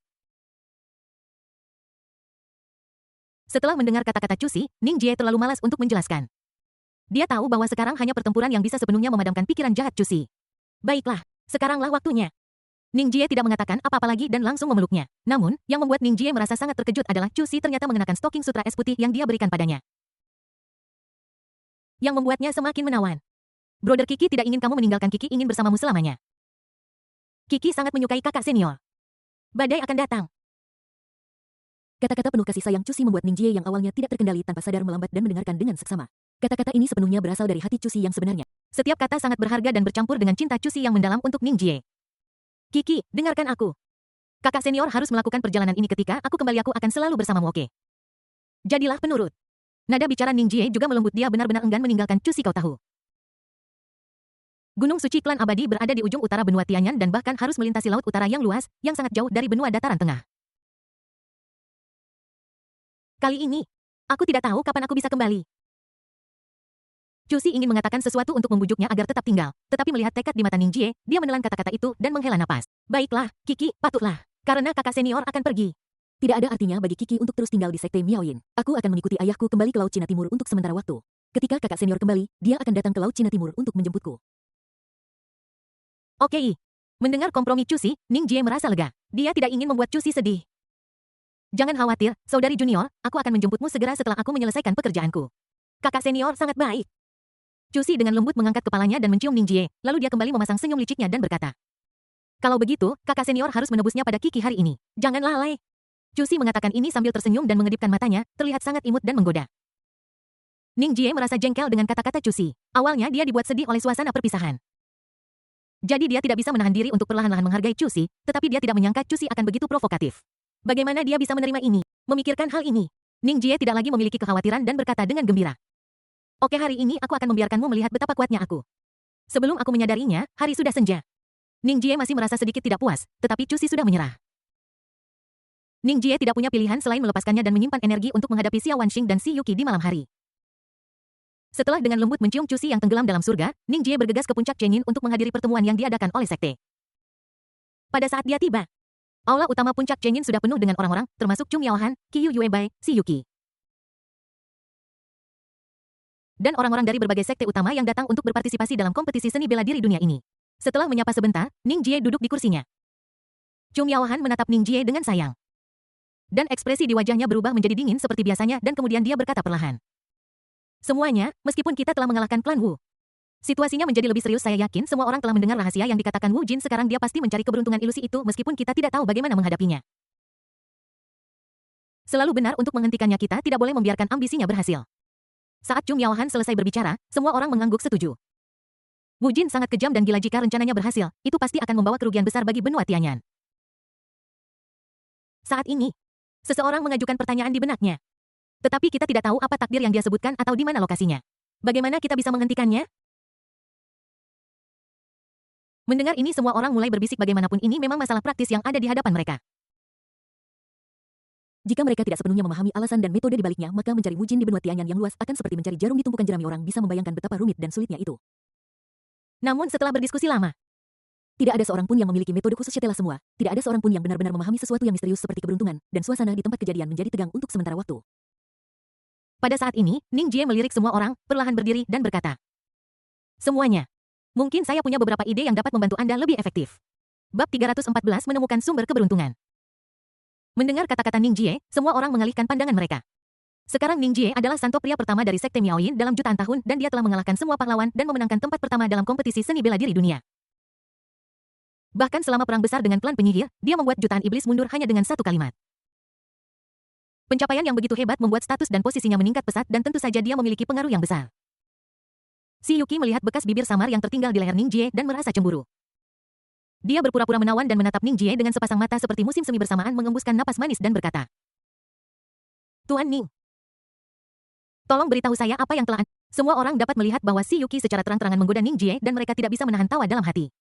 Setelah mendengar kata-kata Chu Si, Ning Jie terlalu malas untuk menjelaskan. Dia tahu bahwa sekarang hanya pertempuran yang bisa sepenuhnya memadamkan pikiran jahat Chu Si. Baiklah, sekaranglah waktunya. Ning Jie tidak mengatakan apa-apa lagi dan langsung memeluknya. Namun, yang membuat Ning Jie merasa sangat terkejut adalah Chu Si ternyata mengenakan stoking sutra es putih yang dia berikan padanya. Yang membuatnya semakin menawan. Brother Kiki tidak ingin kamu meninggalkan, Kiki ingin bersamamu selamanya. Kiki sangat menyukai kakak senior. Badai akan datang. Kata-kata penuh kasih sayang Chu Si membuat Ning Jie yang awalnya tidak terkendali tanpa sadar melambat dan mendengarkan dengan seksama. Kata-kata ini sepenuhnya berasal dari hati Chu Si yang sebenarnya. Setiap kata sangat berharga dan bercampur dengan cinta Cusi yang mendalam untuk Ning Jie. Kiki, dengarkan aku. Kakak senior harus melakukan perjalanan ini ketika aku kembali aku akan selalu bersamamu, oke? Jadilah penurut. Nada bicara Ning Jie juga melembut, dia benar-benar enggan meninggalkan Cusi, kau tahu. Gunung suci klan abadi berada di ujung utara benua Tianyan dan bahkan harus melintasi laut utara yang luas, yang sangat jauh dari benua dataran tengah. Kali ini, aku tidak tahu kapan aku bisa kembali. Cusi ingin mengatakan sesuatu untuk membujuknya agar tetap tinggal, tetapi melihat tekad di mata Ning Jie, dia menelan kata-kata itu dan menghela napas. Baiklah, Kiki, patutlah. Karena kakak senior akan pergi. Tidak ada artinya bagi Kiki untuk terus tinggal di Sekte Miaoyin. Aku akan mengikuti ayahku kembali ke Laut Cina Timur untuk sementara waktu. Ketika kakak senior kembali, dia akan datang ke Laut Cina Timur untuk menjemputku. Oke. Mendengar kompromi Cusi, Ning Jie merasa lega. Dia tidak ingin membuat Cusi sedih. Jangan khawatir, saudari junior, aku akan menjemputmu segera setelah aku menyelesaikan pekerjaanku. Kakak senior sangat baik. Cusi dengan lembut mengangkat kepalanya dan mencium Ning Jie, lalu dia kembali memasang senyum liciknya dan berkata, "Kalau begitu, kakak senior harus menebusnya pada Kiki hari ini. Jangan lalai." Cusi mengatakan ini sambil tersenyum dan mengedipkan matanya, terlihat sangat imut dan menggoda. Ning Jie merasa jengkel dengan kata-kata Cusi. Awalnya dia dibuat sedih oleh suasana perpisahan. Jadi dia tidak bisa menahan diri untuk perlahan-lahan menghargai Cusi, tetapi dia tidak menyangka Cusi akan begitu provokatif. Bagaimana dia bisa menerima ini? Memikirkan hal ini, Ning Jie tidak lagi memiliki kekhawatiran dan berkata dengan gembira, "Oke, hari ini aku akan membiarkanmu melihat betapa kuatnya aku." Sebelum aku menyadarinya, hari sudah senja. Ning Jie masih merasa sedikit tidak puas, tetapi Cusi sudah menyerah. Ning Jie tidak punya pilihan selain melepaskannya dan menyimpan energi untuk menghadapi Xiao Wanxing dan Si Yuki di malam hari. Setelah dengan lembut mencium Cusi yang tenggelam dalam surga, Ning Jie bergegas ke puncak Chenin untuk menghadiri pertemuan yang diadakan oleh sekte. Pada saat dia tiba, aula utama puncak Chenin sudah penuh dengan orang-orang, termasuk Chung Yaohan, Qiyu Yuebai, Si Yuki, dan orang-orang dari berbagai sekte utama yang datang untuk berpartisipasi dalam kompetisi seni bela diri dunia ini. Setelah menyapa sebentar, Ning Jie duduk di kursinya. Chung Yaohan menatap Ning Jie dengan sayang. Dan ekspresi di wajahnya berubah menjadi dingin seperti biasanya dan kemudian dia berkata perlahan, "Semuanya, meskipun kita telah mengalahkan klan Wu. Situasinya menjadi lebih serius, saya yakin semua orang telah mendengar rahasia yang dikatakan Wu Jin, sekarang dia pasti mencari keberuntungan ilusi itu meskipun kita tidak tahu bagaimana menghadapinya. Selalu benar untuk menghentikannya, kita tidak boleh membiarkan ambisinya berhasil." Saat Chung Yaohan selesai berbicara, semua orang mengangguk setuju. Wu Jin sangat kejam dan gila, jika rencananya berhasil, itu pasti akan membawa kerugian besar bagi benua Tianyan. Saat ini, seseorang mengajukan pertanyaan di benaknya. Tetapi kita tidak tahu apa takdir yang dia sebutkan atau di mana lokasinya. Bagaimana kita bisa menghentikannya? Mendengar ini semua orang mulai berbisik, bagaimanapun ini memang masalah praktis yang ada di hadapan mereka. Jika mereka tidak sepenuhnya memahami alasan dan metode di baliknya, maka mencari Wu Jin di benua Tianyan yang luas akan seperti mencari jarum di tumpukan jerami. Orang bisa membayangkan betapa rumit dan sulitnya itu. Namun setelah berdiskusi lama, tidak ada seorang pun yang memiliki metode khusus setelah semua. Tidak ada seorang pun yang benar-benar memahami sesuatu yang misterius seperti keberuntungan, dan suasana di tempat kejadian menjadi tegang untuk sementara waktu. pada saat ini, Ning Jie melirik semua orang, perlahan berdiri dan berkata, "Semuanya. Mungkin saya punya beberapa ide yang dapat membantu Anda lebih efektif." Bab 314 menemukan sumber keberuntungan. Mendengar kata-kata Ning Jie, semua orang mengalihkan pandangan mereka. Sekarang Ning Jie adalah santo pria pertama dari sekte Miaoyin dalam jutaan tahun dan dia telah mengalahkan semua pahlawan dan memenangkan tempat pertama dalam kompetisi seni bela diri dunia. Bahkan selama perang besar dengan klan penyihir, dia membuat jutaan iblis mundur hanya dengan satu kalimat. Pencapaian yang begitu hebat membuat status dan posisinya meningkat pesat dan tentu saja dia memiliki pengaruh yang besar. Si Yuki melihat bekas bibir samar yang tertinggal di leher Ning Jie dan merasa cemburu. Dia berpura-pura menawan dan menatap Ning Jie dengan sepasang mata seperti musim semi bersamaan, mengembuskan napas manis dan berkata, "Tuan Ning, tolong beritahu saya apa yang telah..." Semua orang dapat melihat bahwa si Yuki secara terang-terangan menggoda Ning Jie dan mereka tidak bisa menahan tawa dalam hati.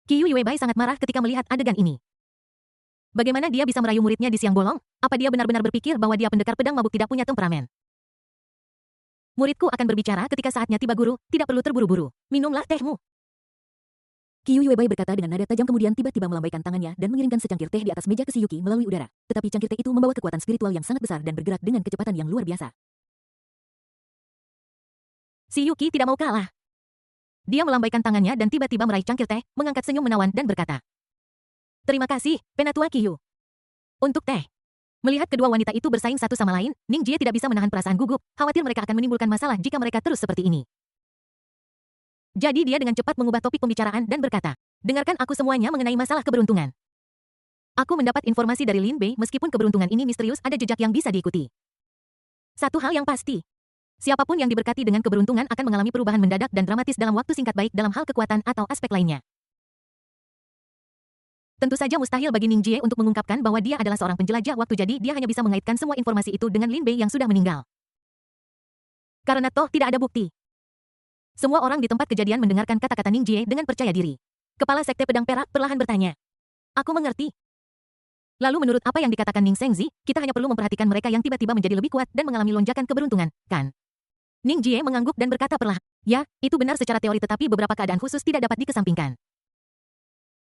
Qiyu Yuebai sangat marah ketika melihat adegan ini. Bagaimana dia bisa merayu muridnya di siang bolong? Apa dia benar-benar berpikir bahwa dia pendekar pedang mabuk tidak punya temperamen? "Muridku akan berbicara ketika saatnya tiba, guru, tidak perlu terburu-buru. Minumlah tehmu." Qiyu Yuebai berkata dengan nada tajam, kemudian tiba-tiba melambaikan tangannya dan mengirimkan secangkir teh di atas meja ke si Yuki melalui udara. Tetapi cangkir teh itu membawa kekuatan spiritual yang sangat besar dan bergerak dengan kecepatan yang luar biasa. Si Yuki tidak mau kalah. Dia melambaikan tangannya dan tiba-tiba meraih cangkir teh, mengangkat senyum menawan dan berkata, "Terima kasih, Penatua Qiyu. Untuk teh." Melihat kedua wanita itu bersaing satu sama lain, Ning Jie tidak bisa menahan perasaan gugup, khawatir mereka akan menimbulkan masalah jika mereka terus seperti ini. Jadi dia dengan cepat mengubah topik pembicaraan dan berkata, "Dengarkan aku semuanya mengenai masalah keberuntungan. Aku mendapat informasi dari Lin Bei, meskipun keberuntungan ini misterius, ada jejak yang bisa diikuti. Satu hal yang pasti, Siapapun yang diberkati dengan keberuntungan akan mengalami perubahan mendadak dan dramatis dalam waktu singkat baik dalam hal kekuatan atau aspek lainnya. Tentu saja mustahil bagi Ning Jie untuk mengungkapkan bahwa dia adalah seorang penjelajah waktu, jadi dia hanya bisa mengaitkan semua informasi itu dengan Lin Bei yang sudah meninggal. Karena toh tidak ada bukti. Semua orang di tempat kejadian mendengarkan kata-kata Ning Jie dengan percaya diri. Kepala Sekte Pedang Perak perlahan bertanya. Aku mengerti. Lalu menurut apa yang dikatakan Ning Sengzi, kita hanya perlu memperhatikan mereka yang tiba-tiba menjadi lebih kuat dan mengalami lonjakan keberuntungan, kan? Ning Jie mengangguk dan berkata perlahan. Ya, itu benar secara teori, tetapi beberapa keadaan khusus tidak dapat dikesampingkan.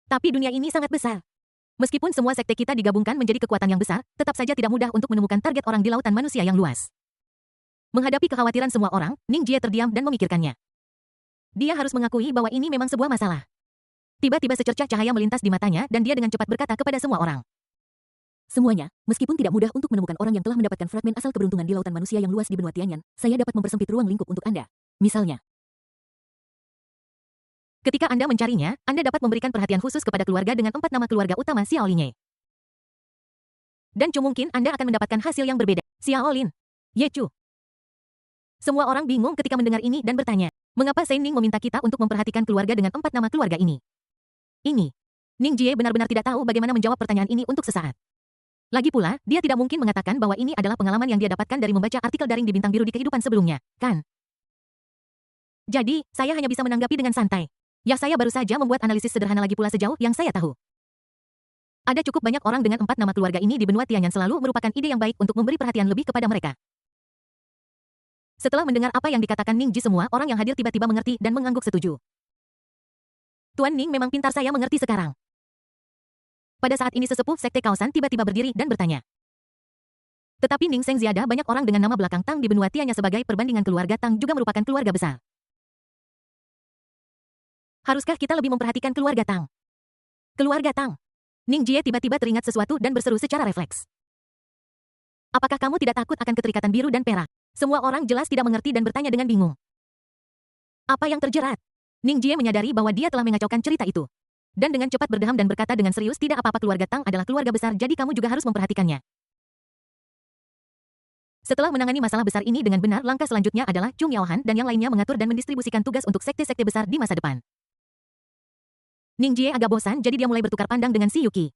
Tapi dunia ini sangat besar. Meskipun semua sekte kita digabungkan menjadi kekuatan yang besar, tetap saja tidak mudah untuk menemukan target orang di lautan manusia yang luas. Menghadapi kekhawatiran semua orang, Ning Jie terdiam dan memikirkannya. Dia harus mengakui bahwa ini memang sebuah masalah. Tiba-tiba secercah cahaya melintas di matanya dan dia dengan cepat berkata kepada semua orang. Semuanya, meskipun tidak mudah untuk menemukan orang yang telah mendapatkan fragmen asal keberuntungan di lautan manusia yang luas di benua Tianyan, saya dapat mempersempit ruang lingkup untuk Anda. Misalnya, ketika Anda mencarinya, Anda dapat memberikan perhatian khusus kepada keluarga dengan 4 nama keluarga utama Xiao Linye. Dan mungkin Anda akan mendapatkan hasil yang berbeda. Xiao Lin, Ye Chu. Semua orang bingung ketika mendengar ini dan bertanya, mengapa Shen Ning meminta kita untuk memperhatikan keluarga dengan 4 nama keluarga ini? Ning Jie benar-benar tidak tahu bagaimana menjawab pertanyaan ini untuk sesaat. Lagi pula, dia tidak mungkin mengatakan bahwa ini adalah pengalaman yang dia dapatkan dari membaca artikel daring di Bintang Biru di kehidupan sebelumnya, kan? Jadi, saya hanya bisa menanggapi dengan santai. Ya, saya baru saja membuat analisis sederhana, lagi pula sejauh yang saya tahu. Ada cukup banyak orang dengan 4 nama keluarga ini di benua Tianyan, selalu merupakan ide yang baik untuk memberi perhatian lebih kepada mereka. Setelah mendengar apa yang dikatakan Ning Ji, semua orang yang hadir tiba-tiba mengerti dan mengangguk setuju. Tuan Ning memang pintar, saya mengerti sekarang. Pada saat ini sesepuh Sekte Kaosan tiba-tiba berdiri dan bertanya. Tetapi Ning Sengzi, ada banyak orang dengan nama belakang Tang di benua Tianyan, sebagai perbandingan keluarga Tang juga merupakan keluarga besar. Haruskah kita lebih memperhatikan keluarga Tang? Keluarga Tang. Ning Jie tiba-tiba teringat sesuatu dan berseru secara refleks. Apakah kamu tidak takut akan keterikatan biru dan perak? Semua orang jelas tidak mengerti dan bertanya dengan bingung. Apa yang terjerat? Ning Jie menyadari bahwa dia telah mengacaukan cerita itu. Dan dengan cepat berdeham dan berkata dengan serius, tidak apa-apa, keluarga Tang adalah keluarga besar, jadi kamu juga harus memperhatikannya. Setelah menangani masalah besar ini dengan benar, langkah selanjutnya adalah Chung Yaohan dan yang lainnya mengatur dan mendistribusikan tugas untuk sekte-sekte besar di masa depan. Ning Jie agak bosan, jadi dia mulai bertukar pandang dengan si Yuki.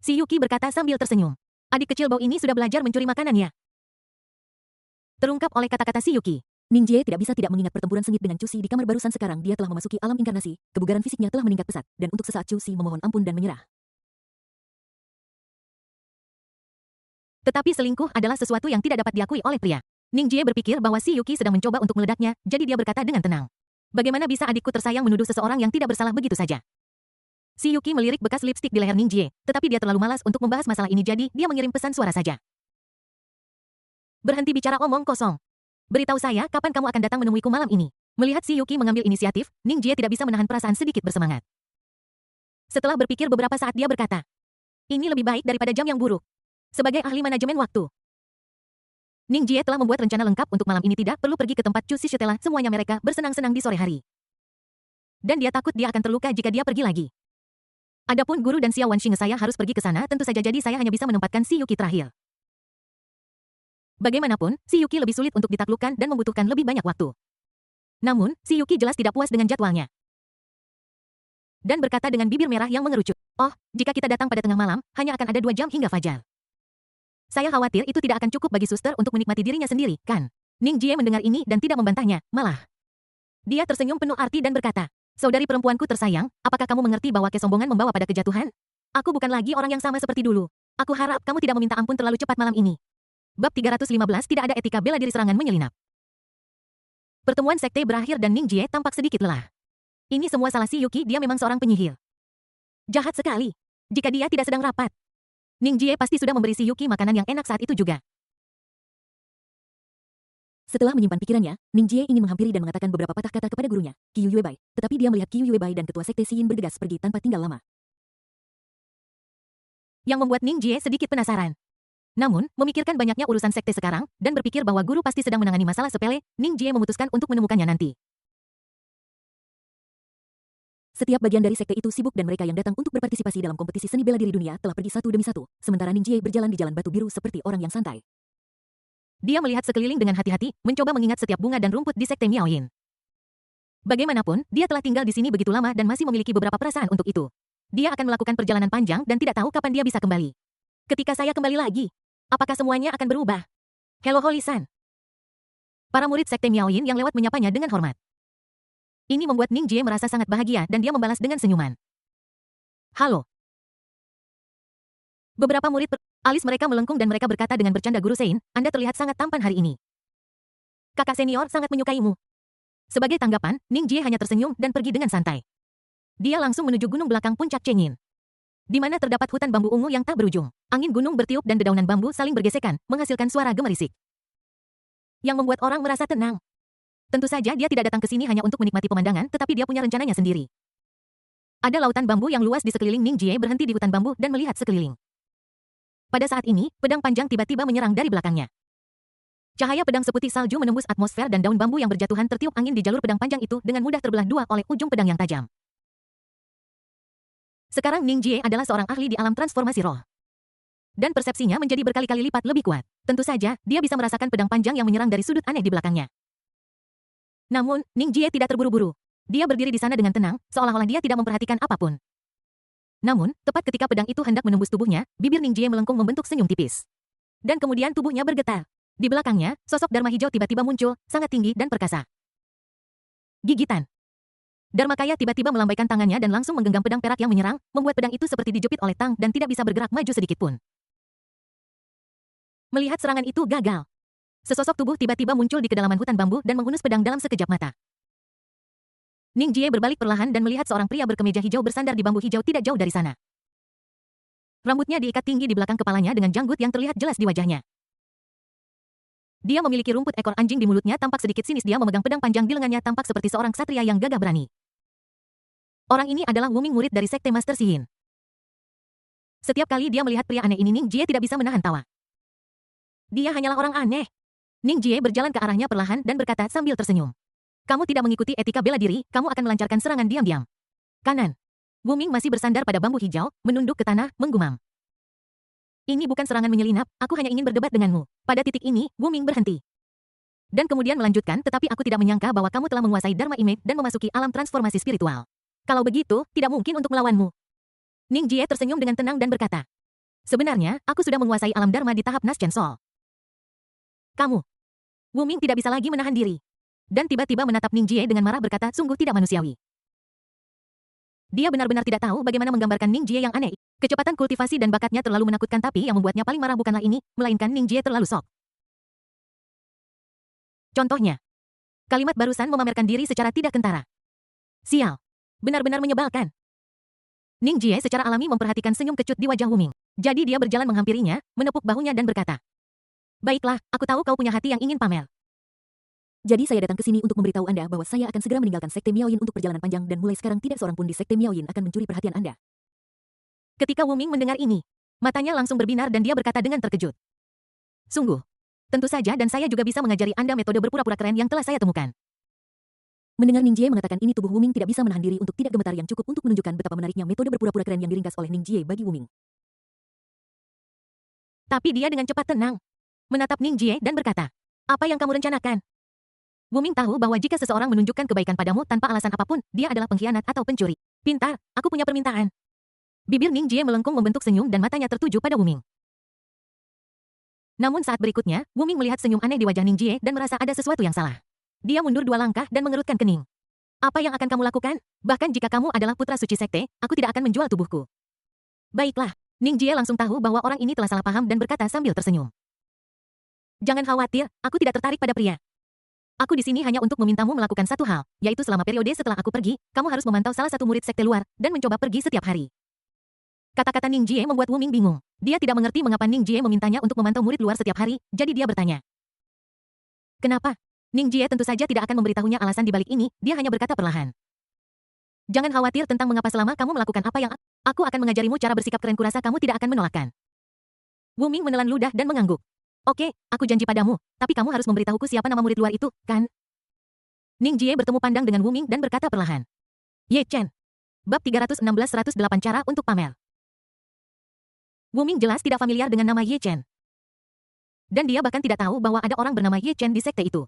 Si Yuki berkata sambil tersenyum. Adik kecil Bao ini sudah belajar mencuri makanan, ya? Terungkap oleh kata-kata si Yuki. Ning Jie tidak bisa tidak mengingat pertempuran sengit dengan Chu Si di kamar barusan. Sekarang dia telah memasuki alam inkarnasi, kebugaran fisiknya telah meningkat pesat, dan untuk sesaat Chu Si memohon ampun dan menyerah. Tetapi selingkuh adalah sesuatu yang tidak dapat diakui oleh pria. Ning Jie berpikir bahwa si Yuki sedang mencoba untuk meledaknya, jadi dia berkata dengan tenang. Bagaimana bisa adikku tersayang menuduh seseorang yang tidak bersalah begitu saja? Si Yuki melirik bekas lipstik di leher Ning Jie, tetapi dia terlalu malas untuk membahas masalah ini, jadi dia mengirim pesan suara saja. Berhenti bicara omong kosong. Beritahu saya kapan kamu akan datang menemuiku malam ini. Melihat si Yuki mengambil inisiatif, Ning Jie tidak bisa menahan perasaan sedikit bersemangat. Setelah berpikir beberapa saat, dia berkata, ini lebih baik daripada jam yang buruk. Sebagai ahli manajemen waktu, Ning Jie telah membuat rencana lengkap untuk malam ini. Tidak perlu pergi ke tempat Chu Si setelah semuanya mereka bersenang-senang di sore hari. Dan dia takut dia akan terluka jika dia pergi lagi. Adapun guru dan Xiao Wanxing, saya harus pergi ke sana tentu saja, jadi saya hanya bisa menempatkan si Yuki terakhir. Bagaimanapun, si Yuki lebih sulit untuk ditaklukkan dan membutuhkan lebih banyak waktu. Namun, si Yuki jelas tidak puas dengan jadwalnya. Dan berkata dengan bibir merah yang mengerucut, oh, jika kita datang pada tengah malam, hanya akan ada 2 jam hingga fajar. Saya khawatir itu tidak akan cukup bagi suster untuk menikmati dirinya sendiri, kan? Ning Jie mendengar ini dan tidak membantahnya, malah. Dia tersenyum penuh arti dan berkata, saudari perempuanku tersayang, apakah kamu mengerti bahwa kesombongan membawa pada kejatuhan? Aku bukan lagi orang yang sama seperti dulu. Aku harap kamu tidak meminta ampun terlalu cepat malam ini. Bab 315, tidak ada etika bela diri, serangan menyelinap. Pertemuan sekte berakhir dan Ning Jie tampak sedikit lelah. Ini semua salah si Yuki, dia memang seorang penyihir. Jahat sekali. Jika dia tidak sedang rapat, Ning Jie pasti sudah memberi si Yuki makanan yang enak saat itu juga. Setelah menyimpan pikirannya, Ning Jie ingin menghampiri dan mengatakan beberapa patah kata kepada gurunya, Qiu Yuebai. Tetapi dia melihat Qiu Yuebai dan ketua sekte Xiyin bergegas pergi tanpa tinggal lama. Yang membuat Ning Jie sedikit penasaran. Namun, memikirkan banyaknya urusan sekte sekarang, dan berpikir bahwa guru pasti sedang menangani masalah sepele, Ning Jie memutuskan untuk menemukannya nanti. Setiap bagian dari sekte itu sibuk dan mereka yang datang untuk berpartisipasi dalam kompetisi seni bela diri dunia telah pergi satu demi satu, sementara Ning Jie berjalan di jalan batu biru seperti orang yang santai. Dia melihat sekeliling dengan hati-hati, mencoba mengingat setiap bunga dan rumput di Sekte Miaoyin. Bagaimanapun, dia telah tinggal di sini begitu lama dan masih memiliki beberapa perasaan untuk itu. Dia akan melakukan perjalanan panjang dan tidak tahu kapan dia bisa kembali. Ketika saya kembali lagi, apakah semuanya akan berubah? Hello Holy-san. Para murid Sekte Miaoyin yang lewat menyapanya dengan hormat. Ini membuat Ning Jie merasa sangat bahagia dan dia membalas dengan senyuman. Halo. Beberapa alis mereka melengkung dan mereka berkata dengan bercanda, Guru Sein, Anda terlihat sangat tampan hari ini. Kakak senior sangat menyukaimu. Sebagai tanggapan, Ning Jie hanya tersenyum dan pergi dengan santai. Dia langsung menuju gunung belakang puncak Chengyin, di mana terdapat hutan bambu ungu yang tak berujung. Angin gunung bertiup dan dedaunan bambu saling bergesekan, menghasilkan suara gemerisik yang membuat orang merasa tenang. Tentu saja dia tidak datang ke sini hanya untuk menikmati pemandangan, tetapi dia punya rencananya sendiri. Ada lautan bambu yang luas di sekeliling. Ning Jie berhenti di hutan bambu dan melihat sekeliling. Pada saat ini, pedang panjang tiba-tiba menyerang dari belakangnya. Cahaya pedang seputih salju menembus atmosfer dan daun bambu yang berjatuhan tertiup angin di jalur pedang panjang itu dengan mudah terbelah dua oleh ujung pedang yang tajam. Sekarang Ning Jie adalah seorang ahli di alam transformasi roh. Dan persepsinya menjadi berkali-kali lipat lebih kuat. Tentu saja, dia bisa merasakan pedang panjang yang menyerang dari sudut aneh di belakangnya. Namun, Ning Jie tidak terburu-buru. Dia berdiri di sana dengan tenang, seolah-olah dia tidak memperhatikan apapun. Namun, tepat ketika pedang itu hendak menembus tubuhnya, bibir Ning Jie melengkung membentuk senyum tipis. Dan kemudian tubuhnya bergetar. Di belakangnya, sosok Dharma hijau tiba-tiba muncul, sangat tinggi dan perkasa. Gigitan. Dharmakaya tiba-tiba melambaikan tangannya dan langsung menggenggam pedang perak yang menyerang, membuat pedang itu seperti dijepit oleh tang dan tidak bisa bergerak maju sedikit pun. Melihat serangan itu gagal, sesosok tubuh tiba-tiba muncul di kedalaman hutan bambu dan menghunus pedang dalam sekejap mata. Ning Jie berbalik perlahan dan melihat seorang pria berkemeja hijau bersandar di bambu hijau tidak jauh dari sana. Rambutnya diikat tinggi di belakang kepalanya dengan janggut yang terlihat jelas di wajahnya. Dia memiliki rumput ekor anjing di mulutnya, tampak sedikit sinis. Dia memegang pedang panjang di lengannya, tampak seperti seorang ksatria yang gagah berani. Orang ini adalah Wuming, murid dari Sekte Master Sihin. Setiap kali dia melihat pria aneh ini, Ning Jie tidak bisa menahan tawa. Dia hanyalah orang aneh. Ning Jie berjalan ke arahnya perlahan dan berkata sambil tersenyum. Kamu tidak mengikuti etika bela diri, kamu akan melancarkan serangan diam-diam. Kanan. Wuming masih bersandar pada bambu hijau, menunduk ke tanah, menggumam. Ini bukan serangan menyelinap, aku hanya ingin berdebat denganmu. Pada titik ini, Wuming berhenti. Dan kemudian melanjutkan, tetapi aku tidak menyangka bahwa kamu telah menguasai Dharma Image dan memasuki alam transformasi spiritual. Kalau begitu, tidak mungkin untuk melawanmu. Ning Jie tersenyum dengan tenang dan berkata, sebenarnya, aku sudah menguasai alam Dharma di tahap Naschen Soul. Kamu. Wuming tidak bisa lagi menahan diri. Dan tiba-tiba menatap Ning Jie dengan marah berkata, sungguh tidak manusiawi. Dia benar-benar tidak tahu bagaimana menggambarkan Ning Jie yang aneh. Kecepatan kultivasi dan bakatnya terlalu menakutkan, tapi yang membuatnya paling marah bukanlah ini, melainkan Ning Jie terlalu sok. Contohnya, kalimat barusan memamerkan diri secara tidak kentara. Sial. Benar-benar menyebalkan. Ning Jie secara alami memperhatikan senyum kecut di wajah Wuming. Jadi dia berjalan menghampirinya, menepuk bahunya dan berkata, baiklah, aku tahu kau punya hati yang ingin pamer. Jadi saya datang ke sini untuk memberitahu Anda bahwa saya akan segera meninggalkan Sekte Miaoyin untuk perjalanan panjang dan mulai sekarang tidak seorang pun di Sekte Miaoyin akan mencuri perhatian Anda. Ketika Wuming mendengar ini, matanya langsung berbinar dan dia berkata dengan terkejut. Sungguh. Tentu saja dan saya juga bisa mengajari Anda metode berpura-pura keren yang telah saya temukan. Mendengar Ning Jie mengatakan ini, tubuh Wuming tidak bisa menahan diri untuk tidak gemetar yang cukup untuk menunjukkan betapa menariknya metode berpura-pura keren yang diringkas oleh Ning Jie bagi Wuming. Tapi dia dengan cepat tenang, menatap Ning Jie dan berkata, apa yang kamu rencanakan? Wuming tahu bahwa jika seseorang menunjukkan kebaikan padamu tanpa alasan apapun, dia adalah pengkhianat atau pencuri. Pintar, aku punya permintaan. Bibir Ning Jie melengkung membentuk senyum dan matanya tertuju pada Wuming. Namun saat berikutnya, Wuming melihat senyum aneh di wajah Ning Jie dan merasa ada sesuatu yang salah. Dia mundur 2 langkah dan mengerutkan kening. Apa yang akan kamu lakukan? Bahkan jika kamu adalah putra suci sekte, aku tidak akan menjual tubuhku. Baiklah, Ning Jie langsung tahu bahwa orang ini telah salah paham dan berkata sambil tersenyum. Jangan khawatir, aku tidak tertarik pada pria. Aku di sini hanya untuk memintamu melakukan satu hal, yaitu selama periode setelah aku pergi, kamu harus memantau salah satu murid sekte luar, dan mencoba pergi setiap hari. Kata-kata Ning Jie membuat Wuming bingung. Dia tidak mengerti mengapa Ning Jie memintanya untuk memantau murid luar setiap hari, jadi dia bertanya. Kenapa? Ning Jie tentu saja tidak akan memberitahunya alasan di balik ini, dia hanya berkata perlahan. Jangan khawatir tentang mengapa selama kamu melakukan apa yang aku akan mengajarimu cara bersikap keren, kurasa kamu tidak akan menolakkan. Wuming menelan ludah dan mengangguk. Oke, aku janji padamu, tapi kamu harus memberitahuku siapa nama murid luar itu, kan? Ning Jie bertemu pandang dengan Wuming dan berkata perlahan. Ye Chen. Bab 316-108 cara untuk pamer. Wuming jelas tidak familiar dengan nama Ye Chen. Dan dia bahkan tidak tahu bahwa ada orang bernama Ye Chen di sekte itu.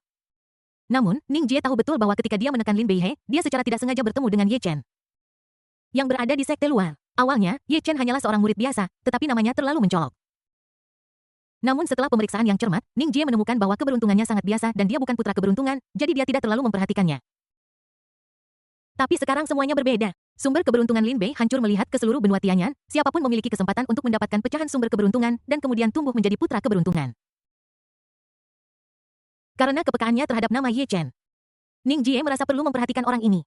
Namun, Ning Jie tahu betul bahwa ketika dia menekan Lin Beihe, dia secara tidak sengaja bertemu dengan Ye Chen yang berada di sekte luar. Awalnya, Ye Chen hanyalah seorang murid biasa, tetapi namanya terlalu mencolok. Namun setelah pemeriksaan yang cermat, Ning Jie menemukan bahwa keberuntungannya sangat biasa dan dia bukan putra keberuntungan, jadi dia tidak terlalu memperhatikannya. Tapi sekarang semuanya berbeda. Sumber keberuntungan Lin Bei hancur melihat ke seluruh benua Tianyan, siapapun memiliki kesempatan untuk mendapatkan pecahan sumber keberuntungan dan kemudian tumbuh menjadi putra keberuntungan. Karena kepekaannya terhadap nama Ye Chen, Ning Jie merasa perlu memperhatikan orang ini.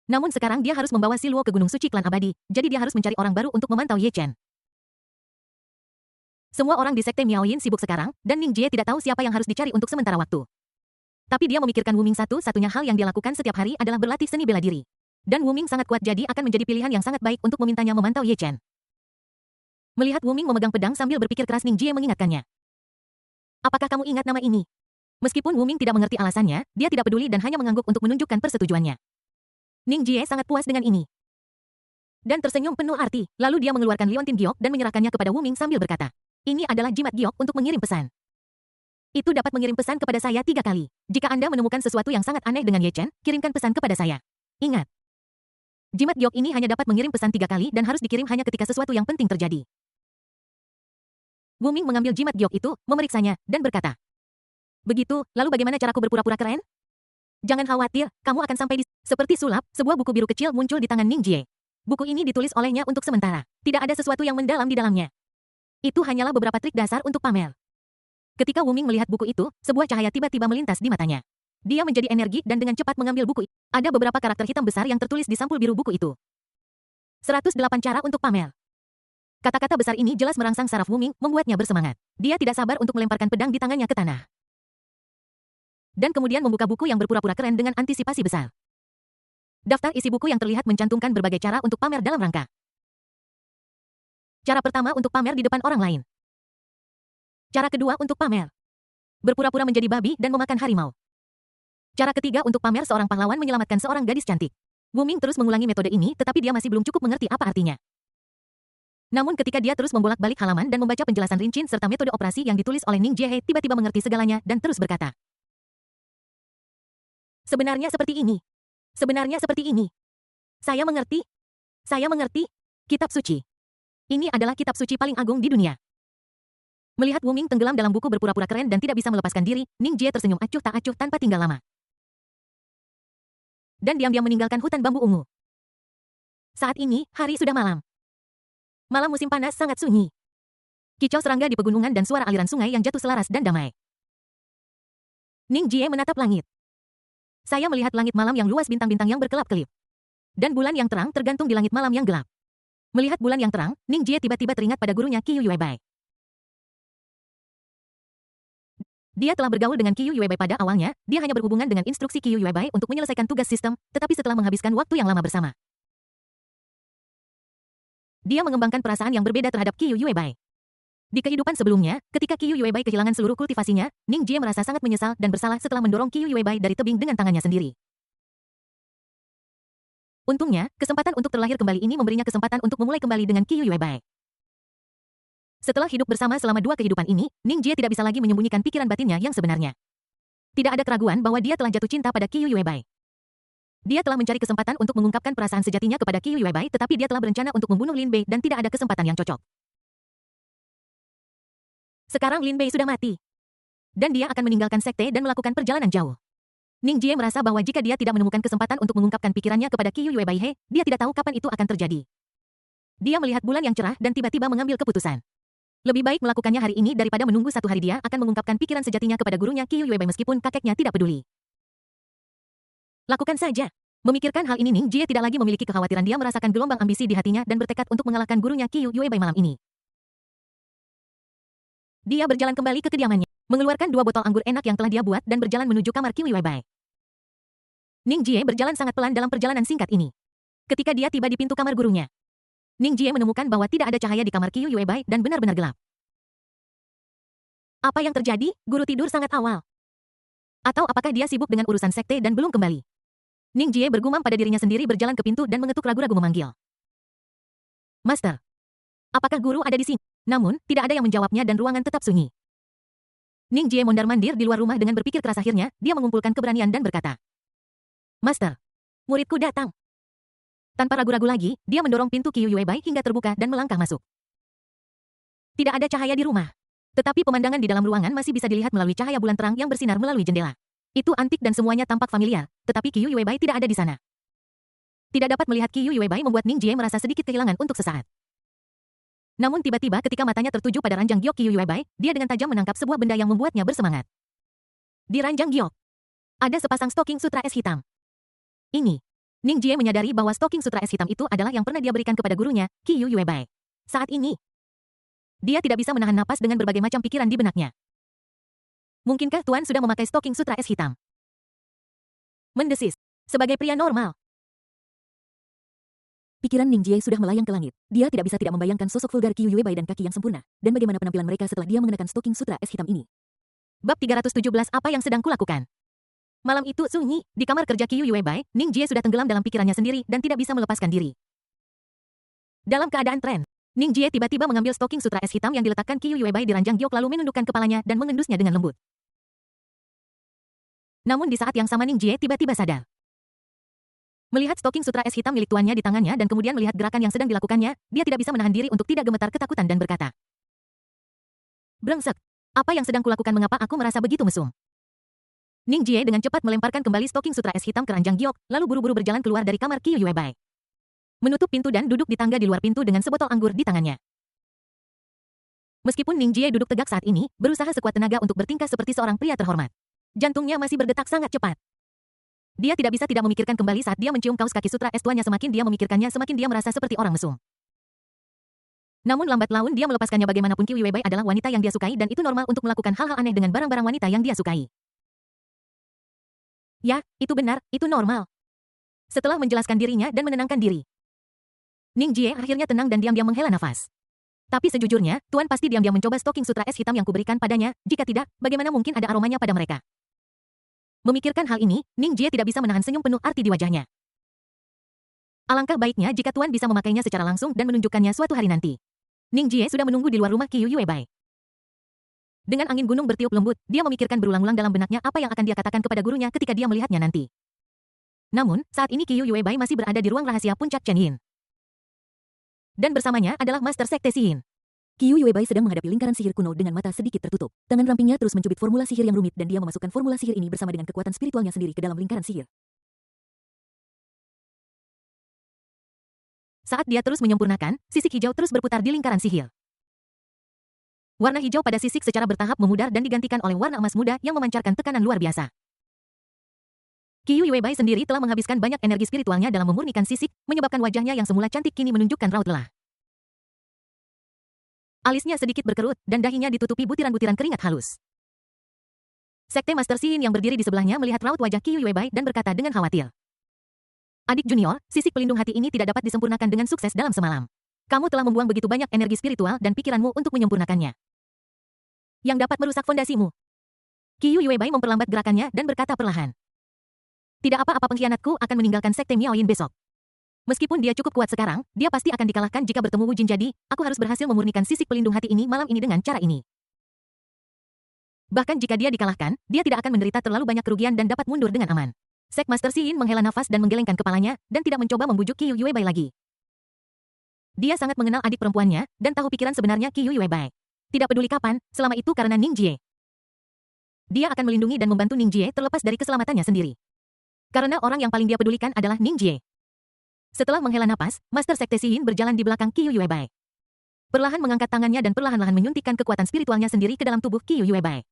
Namun sekarang dia harus membawa Si Luo ke Gunung Suci Klan Abadi, jadi dia harus mencari orang baru untuk memantau Ye Chen. Semua orang di sekte Miaoyin sibuk sekarang, dan Ning Jie tidak tahu siapa yang harus dicari untuk sementara waktu. Tapi dia memikirkan Wu Ming satu-satunya hal yang dia lakukan setiap hari adalah berlatih seni bela diri. Dan Wu Ming sangat kuat jadi akan menjadi pilihan yang sangat baik untuk memintanya memantau Ye Chen. Melihat Wu Ming memegang pedang sambil berpikir keras, Ning Jie mengingatkannya. Apakah kamu ingat nama ini? Meskipun Wu Ming tidak mengerti alasannya, dia tidak peduli dan hanya mengangguk untuk menunjukkan persetujuannya. Ning Jie sangat puas dengan ini. Dan tersenyum penuh arti, lalu dia mengeluarkan Liontin Giok dan menyerahkannya kepada Wu Ming sambil berkata, ini adalah jimat Giok untuk mengirim pesan. Itu dapat mengirim pesan kepada saya 3 kali. Jika Anda menemukan sesuatu yang sangat aneh dengan Ye Chen, kirimkan pesan kepada saya. Ingat, jimat Giok ini hanya dapat mengirim pesan 3 kali dan harus dikirim hanya ketika sesuatu yang penting terjadi. Wu Ming mengambil jimat Giok itu, memeriksanya, dan berkata, begitu, lalu bagaimana caraku berpura-pura keren? Jangan khawatir, kamu akan sampai di... Seperti sulap, sebuah buku biru kecil muncul di tangan Ning Jie. Buku ini ditulis olehnya untuk sementara. Tidak ada sesuatu yang mendalam di dalamnya. Itu hanyalah beberapa trik dasar untuk pamer. Ketika Wu Ming melihat buku itu, sebuah cahaya tiba-tiba melintas di matanya. Dia menjadi energi dan dengan cepat mengambil buku itu. Ada beberapa karakter hitam besar yang tertulis di sampul biru buku itu. 108 cara untuk pamer. Kata-kata besar ini jelas merangsang saraf Wu Ming, membuatnya bersemangat. Dia tidak sabar untuk melemparkan pedang di tangannya ke tanah. Dan kemudian membuka buku yang berpura-pura keren dengan antisipasi besar. Daftar isi buku yang terlihat mencantumkan berbagai cara untuk pamer dalam rangka. Cara pertama untuk pamer di depan orang lain. Cara kedua untuk pamer. Berpura-pura menjadi babi dan memakan harimau. Cara ketiga untuk pamer seorang pahlawan menyelamatkan seorang gadis cantik. Wu Ming terus mengulangi metode ini tetapi dia masih belum cukup mengerti apa artinya. Namun ketika dia terus membolak-balik halaman dan membaca penjelasan rinci serta metode operasi yang ditulis oleh Ning Jie, tiba-tiba mengerti segalanya dan terus berkata. Sebenarnya seperti ini. Sebenarnya seperti ini. Saya mengerti. Saya mengerti. Kitab suci. Ini adalah kitab suci paling agung di dunia. Melihat Wu Ming tenggelam dalam buku berpura-pura keren dan tidak bisa melepaskan diri, Ning Jie tersenyum acuh tak acuh tanpa tinggal lama. Dan diam-diam meninggalkan hutan bambu ungu. Saat ini, hari sudah malam. Malam musim panas sangat sunyi. Kicau serangga di pegunungan dan suara aliran sungai yang jatuh selaras dan damai. Ning Jie menatap langit. Saya melihat langit malam yang luas bintang-bintang yang berkelap-kelip. Dan bulan yang terang tergantung di langit malam yang gelap. Melihat bulan yang terang, Ning Jie tiba-tiba teringat pada gurunya Qiyu Yuebai. Dia telah bergaul dengan Qiyu Yuebai pada awalnya, dia hanya berhubungan dengan instruksi Qiyu Yuebai untuk menyelesaikan tugas sistem, tetapi setelah menghabiskan waktu yang lama bersama, dia mengembangkan perasaan yang berbeda terhadap Qiyu Yuebai. Di kehidupan sebelumnya, ketika Qiyu Yuebai kehilangan seluruh kultivasinya, Ning Jie merasa sangat menyesal dan bersalah setelah mendorong Qiyu Yuebai dari tebing dengan tangannya sendiri. Untungnya, kesempatan untuk terlahir kembali ini memberinya kesempatan untuk memulai kembali dengan Qiyu Yuebai. Setelah hidup bersama selama 2 kehidupan ini, Ning Jie tidak bisa lagi menyembunyikan pikiran batinnya yang sebenarnya. Tidak ada keraguan bahwa dia telah jatuh cinta pada Qiyu Yuebai. Dia telah mencari kesempatan untuk mengungkapkan perasaan sejatinya kepada Qiyu Yuebai, tetapi dia telah berencana untuk membunuh Lin Bei dan tidak ada kesempatan yang cocok. Sekarang Lin Bei sudah mati. Dan dia akan meninggalkan sekte dan melakukan perjalanan jauh. Ning Jie merasa bahwa jika dia tidak menemukan kesempatan untuk mengungkapkan pikirannya kepada Qiyu Yuebai, dia tidak tahu kapan itu akan terjadi. Dia melihat bulan yang cerah dan tiba-tiba mengambil keputusan. Lebih baik melakukannya hari ini daripada menunggu 1 hari. Dia akan mengungkapkan pikiran sejatinya kepada gurunya Qiyu Yuebai meskipun kakeknya tidak peduli. Lakukan saja. Memikirkan hal ini, Ning Jie tidak lagi memiliki kekhawatiran. Dia merasakan gelombang ambisi di hatinya dan bertekad untuk mengalahkan gurunya Qiyu Yuebai malam ini. Dia berjalan kembali ke kediamannya, mengeluarkan 2 botol anggur enak yang telah dia buat dan berjalan menuju kamar Qiyu Yuebai. Ning Jie berjalan sangat pelan dalam perjalanan singkat ini. Ketika dia tiba di pintu kamar gurunya, Ning Jie menemukan bahwa tidak ada cahaya di kamar Qiyu Yuebai dan benar-benar gelap. Apa yang terjadi? Guru tidur sangat awal. Atau apakah dia sibuk dengan urusan sekte dan belum kembali? Ning Jie bergumam pada dirinya sendiri berjalan ke pintu dan mengetuk ragu-ragu memanggil. Master. Apakah guru ada di sini? Namun, tidak ada yang menjawabnya dan ruangan tetap sunyi. Ning Jie mondar-mandir di luar rumah dengan berpikir keras. Akhirnya, dia mengumpulkan keberanian dan berkata, Master, muridku datang. Tanpa ragu-ragu lagi, dia mendorong pintu Qiu Yuebai hingga terbuka dan melangkah masuk. Tidak ada cahaya di rumah. Tetapi pemandangan di dalam ruangan masih bisa dilihat melalui cahaya bulan terang yang bersinar melalui jendela. Itu antik dan semuanya tampak familiar, tetapi Qiu Yuebai tidak ada di sana. Tidak dapat melihat Qiu Yuebai membuat Ning Jie merasa sedikit kehilangan untuk sesaat. Namun tiba-tiba ketika matanya tertuju pada ranjang giok Qiu Yuebai, dia dengan tajam menangkap sebuah benda yang membuatnya bersemangat. Di ranjang giok, ada sepasang stoking sutra es hitam. Ini. Ning Jie menyadari bahwa stoking sutra es hitam itu adalah yang pernah dia berikan kepada gurunya, Qiu Yuebai. Saat ini, dia tidak bisa menahan napas dengan berbagai macam pikiran di benaknya. Mungkinkah Tuan sudah memakai stoking sutra es hitam? Mendesis. Sebagai pria normal, Pikiran Ning Jie sudah melayang ke langit. Dia tidak bisa tidak membayangkan sosok vulgar Qiu Yuebai dan kaki yang sempurna, dan bagaimana penampilan mereka setelah dia mengenakan stoking sutra es hitam ini. Bab 317 Apa yang sedang kulakukan? Malam itu sunyi, di kamar kerja Qiu Yuebai, Ning Jie sudah tenggelam dalam pikirannya sendiri dan tidak bisa melepaskan diri. Dalam keadaan tren, Ning Jie tiba-tiba mengambil stoking sutra es hitam yang diletakkan Qiu Yuebai di ranjang giok lalu menundukkan kepalanya dan mengendusnya dengan lembut. Namun di saat yang sama Ning Jie tiba-tiba sadar. Melihat stoking sutra es hitam milik tuannya di tangannya dan kemudian melihat gerakan yang sedang dilakukannya, dia tidak bisa menahan diri untuk tidak gemetar ketakutan dan berkata, Brengsek, apa yang sedang kulakukan, mengapa aku merasa begitu mesum? Ning Jie dengan cepat melemparkan kembali stoking sutra es hitam ke ranjang giok, lalu buru-buru berjalan keluar dari kamar Qiu Yuebai. Menutup pintu dan duduk di tangga di luar pintu dengan sebotol anggur di tangannya. Meskipun Ning Jie duduk tegak saat ini, berusaha sekuat tenaga untuk bertingkah seperti seorang pria terhormat. Jantungnya masih berdetak sangat cepat. Dia tidak bisa tidak memikirkan kembali saat dia mencium kaus kaki sutra es tuannya. Semakin dia memikirkannya, semakin dia merasa seperti orang mesum. Namun lambat laun dia melepaskannya. Bagaimanapun Qiu Yuebai adalah wanita yang dia sukai dan itu normal untuk melakukan hal-hal aneh dengan barang-barang wanita yang dia sukai. Ya, itu benar, itu normal. Setelah menjelaskan dirinya dan menenangkan diri, Ning Jie akhirnya tenang dan diam-diam menghela nafas. Tapi sejujurnya, Tuan pasti diam-diam mencoba stoking sutra es hitam yang kuberikan padanya, jika tidak, bagaimana mungkin ada aromanya pada mereka? Memikirkan hal ini, Ning Jie tidak bisa menahan senyum penuh arti di wajahnya. Alangkah baiknya jika Tuan bisa memakainya secara langsung dan menunjukkannya suatu hari nanti. Ning Jie sudah menunggu di luar rumah Qiu Yuebai. Dengan angin gunung bertiup lembut, dia memikirkan berulang-ulang dalam benaknya apa yang akan dia katakan kepada gurunya ketika dia melihatnya nanti. Namun, saat ini Qiu Yuebai masih berada di ruang rahasia puncak Chen Yin. Dan bersamanya adalah Master Sekte Yin. Qiu Yuebai sedang menghadapi lingkaran sihir kuno dengan mata sedikit tertutup. Tangan rampingnya terus mencubit formula sihir yang rumit dan dia memasukkan formula sihir ini bersama dengan kekuatan spiritualnya sendiri ke dalam lingkaran sihir. Saat dia terus menyempurnakan, sisik hijau terus berputar di lingkaran sihir. Warna hijau pada sisik secara bertahap memudar dan digantikan oleh warna emas muda yang memancarkan tekanan luar biasa. Qiu Yuebai sendiri telah menghabiskan banyak energi spiritualnya dalam memurnikan sisik, menyebabkan wajahnya yang semula cantik kini menunjukkan raut lelah. Alisnya sedikit berkerut, dan dahinya ditutupi butiran-butiran keringat halus. Sekte Master Yin yang berdiri di sebelahnya melihat raut wajah Qiu Yuebai dan berkata dengan khawatir. Adik junior, sisik pelindung hati ini tidak dapat disempurnakan dengan sukses dalam semalam. Kamu telah membuang begitu banyak energi spiritual dan pikiranmu untuk menyempurnakannya. Yang dapat merusak fondasimu. Qiu Yuebai memperlambat gerakannya dan berkata perlahan. Tidak apa-apa, pengkhianatku akan meninggalkan Sekte Miao Yin besok. Meskipun dia cukup kuat sekarang, dia pasti akan dikalahkan jika bertemu Wu Jin. Jadi, aku harus berhasil memurnikan sisik pelindung hati ini malam ini dengan cara ini. Bahkan jika dia dikalahkan, dia tidak akan menderita terlalu banyak kerugian dan dapat mundur dengan aman. Sek Master Yin menghela nafas dan menggelengkan kepalanya, dan tidak mencoba membujuk Qiu Yuebai lagi. Dia sangat mengenal adik perempuannya, dan tahu pikiran sebenarnya Qiu Yuebai. Tidak peduli kapan, selama itu karena Ning Jie. Dia akan melindungi dan membantu Ning Jie terlepas dari keselamatannya sendiri. Karena orang yang paling dia pedulikan adalah Ning Jie. Setelah menghela napas, Master Sekte Yin berjalan di belakang Qiu Yuebai. Perlahan mengangkat tangannya dan perlahan-lahan menyuntikkan kekuatan spiritualnya sendiri ke dalam tubuh Qiu Yuebai.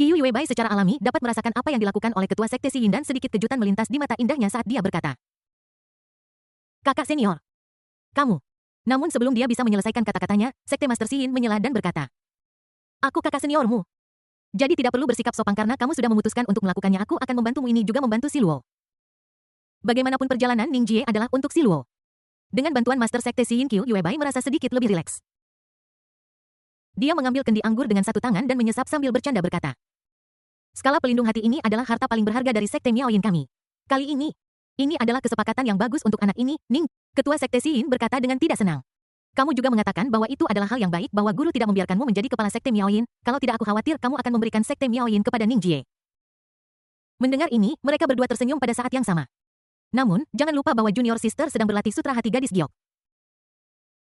Qiu Yuebai secara alami dapat merasakan apa yang dilakukan oleh ketua Sekte Yin dan sedikit kejutan melintas di mata indahnya saat dia berkata. Kakak senior. Kamu. Namun sebelum dia bisa menyelesaikan kata-katanya, Sekte Master Yin menyela dan berkata. Aku kakak seniormu. Jadi tidak perlu bersikap sopan karena kamu sudah memutuskan untuk melakukannya. Aku akan membantumu, ini juga membantu Si Luo. Bagaimanapun perjalanan Ning Jie adalah untuk Si Luo. Dengan bantuan Master Sekte Yin, Qiu Yuebai merasa sedikit lebih rileks. Dia mengambil kendi anggur dengan satu tangan dan menyesap sambil bercanda berkata. Skala pelindung hati ini adalah harta paling berharga dari Sekte Miao Yin kami. Kali ini adalah kesepakatan yang bagus untuk anak ini, Ning. Ketua Sekte Yin berkata dengan tidak senang. Kamu juga mengatakan bahwa itu adalah hal yang baik bahwa guru tidak membiarkanmu menjadi kepala sekte Miaoyin. Kalau tidak, aku khawatir kamu akan memberikan sekte Miaoyin kepada Ning Jie. Mendengar ini, mereka berdua tersenyum pada saat yang sama. Namun, jangan lupa bahwa Junior Sister sedang berlatih sutra hati gadis giok.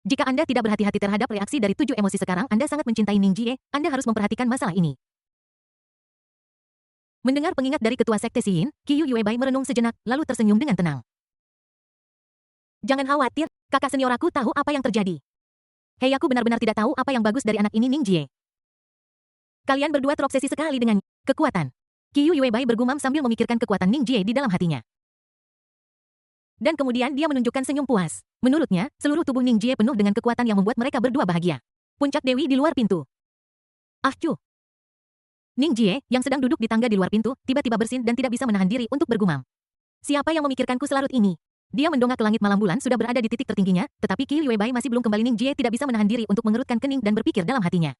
Jika Anda tidak berhati-hati terhadap reaksi dari 7 emosi sekarang, Anda sangat mencintai Ning Jie, Anda harus memperhatikan masalah ini. Mendengar pengingat dari ketua sekte Xiyin, Qiyu Yuebai merenung sejenak, lalu tersenyum dengan tenang. Jangan khawatir, kakak senior aku tahu apa yang terjadi. Hei, aku benar-benar tidak tahu apa yang bagus dari anak ini Ning Jie. Kalian berdua terobsesi sekali dengan kekuatan. Qiyu Yuebai bergumam sambil memikirkan kekuatan Ning Jie di dalam hatinya. Dan kemudian dia menunjukkan senyum puas. Menurutnya, seluruh tubuh Ning Jie penuh dengan kekuatan yang membuat mereka berdua bahagia. Puncak Dewi di luar pintu. Ahcu. Ning Jie, yang sedang duduk di tangga di luar pintu, tiba-tiba bersin dan tidak bisa menahan diri untuk bergumam. Siapa yang memikirkanku selarut ini? Dia mendongak ke langit malam bulan sudah berada di titik tertingginya, tetapi Qiyu Yuebai masih belum kembali. Ning Jie tidak bisa menahan diri untuk mengerutkan kening dan berpikir dalam hatinya.